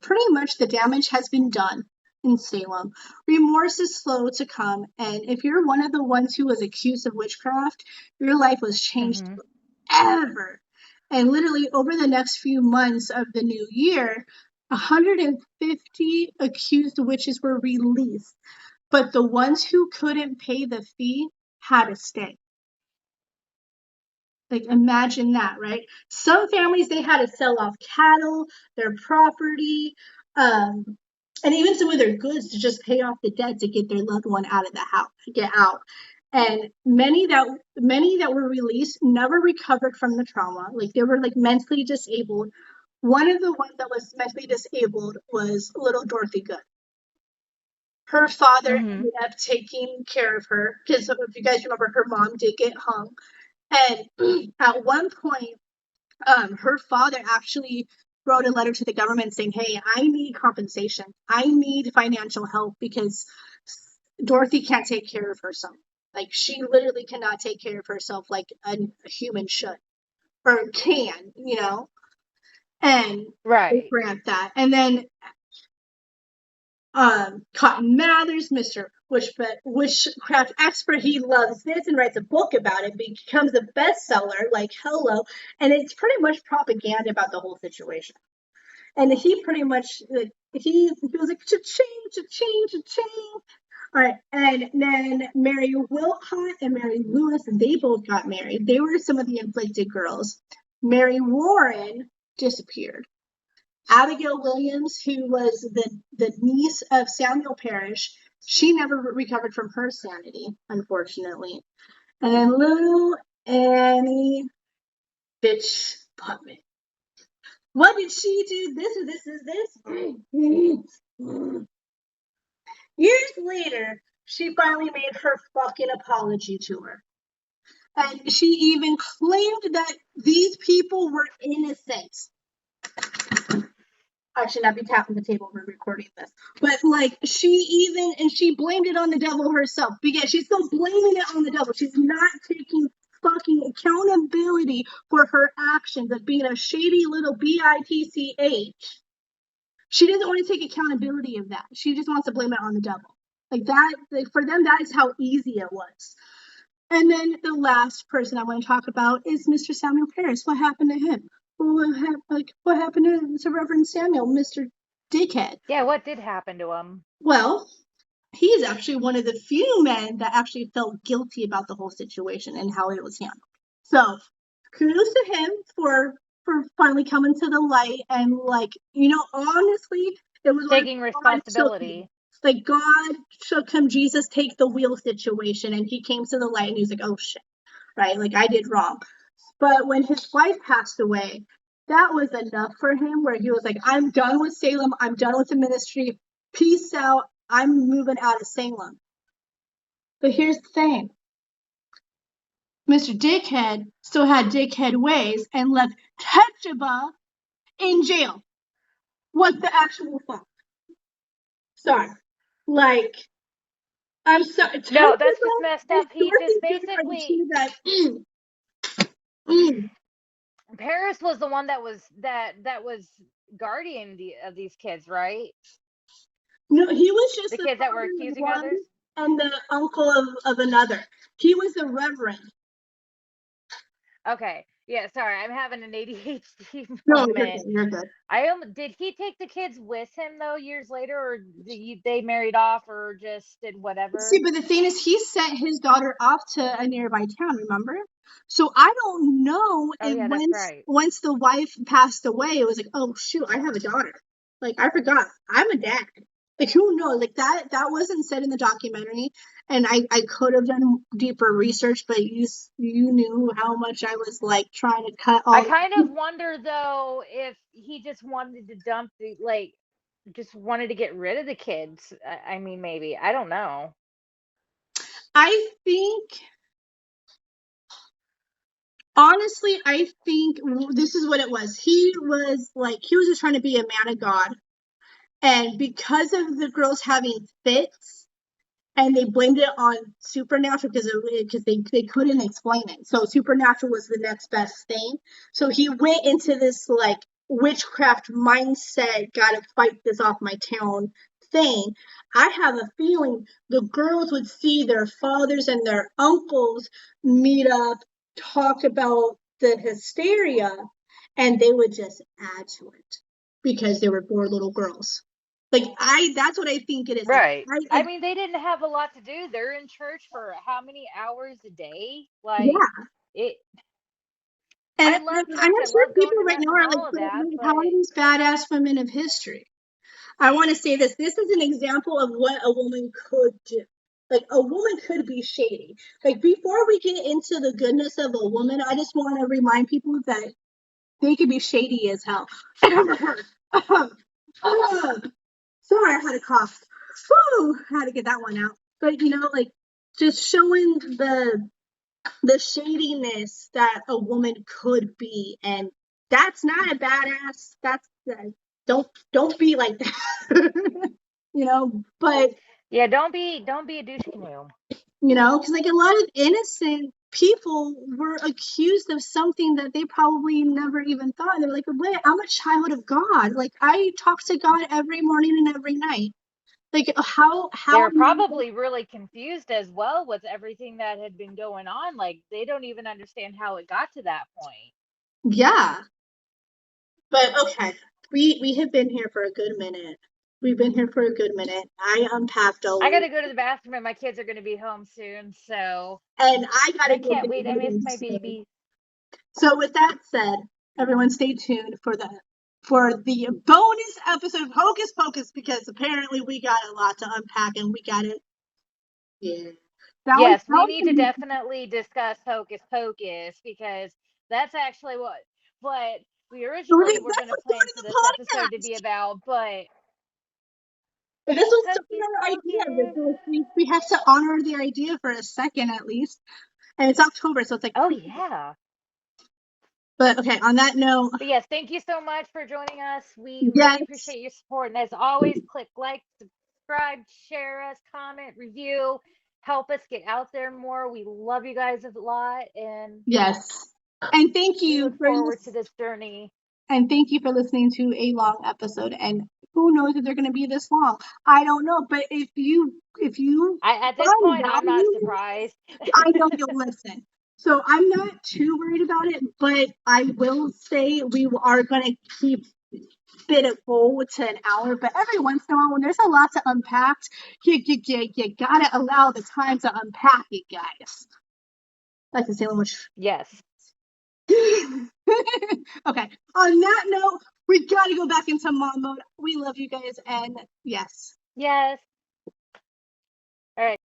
pretty much the damage has been done in Salem. Remorse is slow to come, and if you're one of the ones who was accused of witchcraft, your life was changed forever. And literally over the next few months of the new year, 150 accused witches were released, but the ones who couldn't pay the fee had to stay. Like, imagine that, right? Some families, they had to sell off cattle, their property, and even some of their goods to just pay off the debt to get their loved one out of the house, get out. And many that were released never recovered from the trauma. Like, they were like mentally disabled. One of the ones that was mentally disabled was little Dorothy Good. Her father ended up taking care of her, because if you guys remember, her mom did get hung. And at one point, her father actually wrote a letter to the government saying, hey, I need compensation. I need financial help because Dorothy can't take care of herself. Like, she literally cannot take care of herself like a human should or can, and they Right. grant that. And then Cotton Mathers, Mr. Witchcraft expert, he loves this and writes a book about it, becomes a bestseller, like hello, and it's pretty much propaganda about the whole situation. And he pretty much he was like cha-ching. All right, and then Mary Wilcott and Mary Lewis, they both got married. They were some of the inflicted girls. Mary Warren disappeared. Abigail Williams, who was the niece of Samuel Parrish, she never recovered from her sanity, unfortunately. And then little Annie bitch Putman. What did she do? This. Years later, she finally made her fucking apology to her. And she even claimed that these people were innocent. I should not be tapping the table when recording this. But she blamed it on the devil herself, because she's still blaming it on the devil. She's not taking fucking accountability for her actions of being a shady little bitch. She doesn't want to take accountability of that. She just wants to blame it on the devil. Like that, for them, that is how easy it was. And then the last person I want to talk about is Mr. Samuel Parris. What happened to him? What happened to Reverend Samuel, Mr. Dickhead? Yeah, what did happen to him? Well, he is actually one of the few men that actually felt guilty about the whole situation and how it was handled. So, kudos to him for finally coming to the light, and honestly, it was Taking responsibility. Like God took him, Jesus take the wheel situation, and he came to the light and he was like, oh shit, right? Like, I did wrong. But when his wife passed away, that was enough for him, where he was like, I'm done with Salem. I'm done with the ministry. Peace out. I'm moving out of Salem. But here's the thing. Mr. Dickhead still had dickhead ways and left Tituba in jail. What the actual fuck? Sorry. Like, I'm sorry. No, that's just messed up. He just basically Paris was the one that was guardian of these kids, right? No, he was just the kids that were accusing others, and the uncle of another. He was the reverend. Okay, yeah. Sorry, I'm having an ADHD No, moment. you're good. Did he take the kids with him though years later, or they married off, or just did whatever? See, but the thing is, he sent his daughter off to a nearby town. Remember? So I don't know if once the wife passed away, it was like, oh shoot, I have a daughter. Like, I forgot, I'm a dad. Like, who knows? Like, that wasn't said in the documentary, and I could have done deeper research, but you knew how much I was like trying to cut all. I kind of wonder though if he just wanted to just wanted to get rid of the kids. I mean, maybe, I don't know. I think, honestly, this is what it was. He was just trying to be a man of God. And because of the girls having fits, and they blamed it on supernatural because they couldn't explain it. So supernatural was the next best thing. So he went into this witchcraft mindset, gotta fight this off my town thing. I have a feeling the girls would see their fathers and their uncles meet up, talk about the hysteria, and they would just add to it because they were poor little girls. That's what I think it is. Right. I mean, they didn't have a lot to do. They're in church for how many hours a day? And I love church. I'm sure people right now are how are these badass women of history? I want to say this. This is an example of what a woman could do. Like, a woman could be shady. Like, before we get into the goodness of a woman, I just want to remind people that they could be shady as hell. Sorry, I had a cough. Whew, I had to get that one out. But just showing the shadiness that a woman could be, and that's not a badass. That's don't be like that. But Yeah, don't be a douche canoe. because like a lot of innocent people were accused of something that they probably never even thought. They're like, wait, I'm a child of God. Like I talk to God every morning and every night. Like how They're probably really confused as well with everything that had been going on. Like they don't even understand how it got to that point. Yeah. But okay, we have been here for a good minute. We've been here for a good minute. I unpacked a I gotta go to the bathroom and my kids are gonna be home soon, so and I gotta I go can't get wait. I miss ready my soon. baby. So with that said, everyone stay tuned for the bonus episode of Hocus Pocus because apparently we got a lot to unpack and we got it. Yeah. Yes, we need to definitely discuss Hocus Pocus because that's actually what we originally were going to plan for this episode to be about. But this was Hocus our idea. Pocus. We have to honor the idea for a second at least. And it's October, so it's like, Oh yeah. But okay, on that note. But yes, thank you so much for joining us. We Yes. really appreciate your support. And as always, click like, subscribe, share us, comment, review, help us get out there more. We love you guys a lot. And yes. And thank you. We look forward to this journey. And thank you for listening to a long episode. And who knows if they're going to be this long? I don't know. But if you at this point, I'm not surprised. I know you'll listen. So I'm not too worried about it, but I will say we are going to keep it goal to an hour. But every once in a while, when there's a lot to unpack, you got to allow the time to unpack it, guys. Like the Salem Witch. Yes. Okay. On that note, we got to go back into mom mode. We love you guys, and yes. Yes. All right.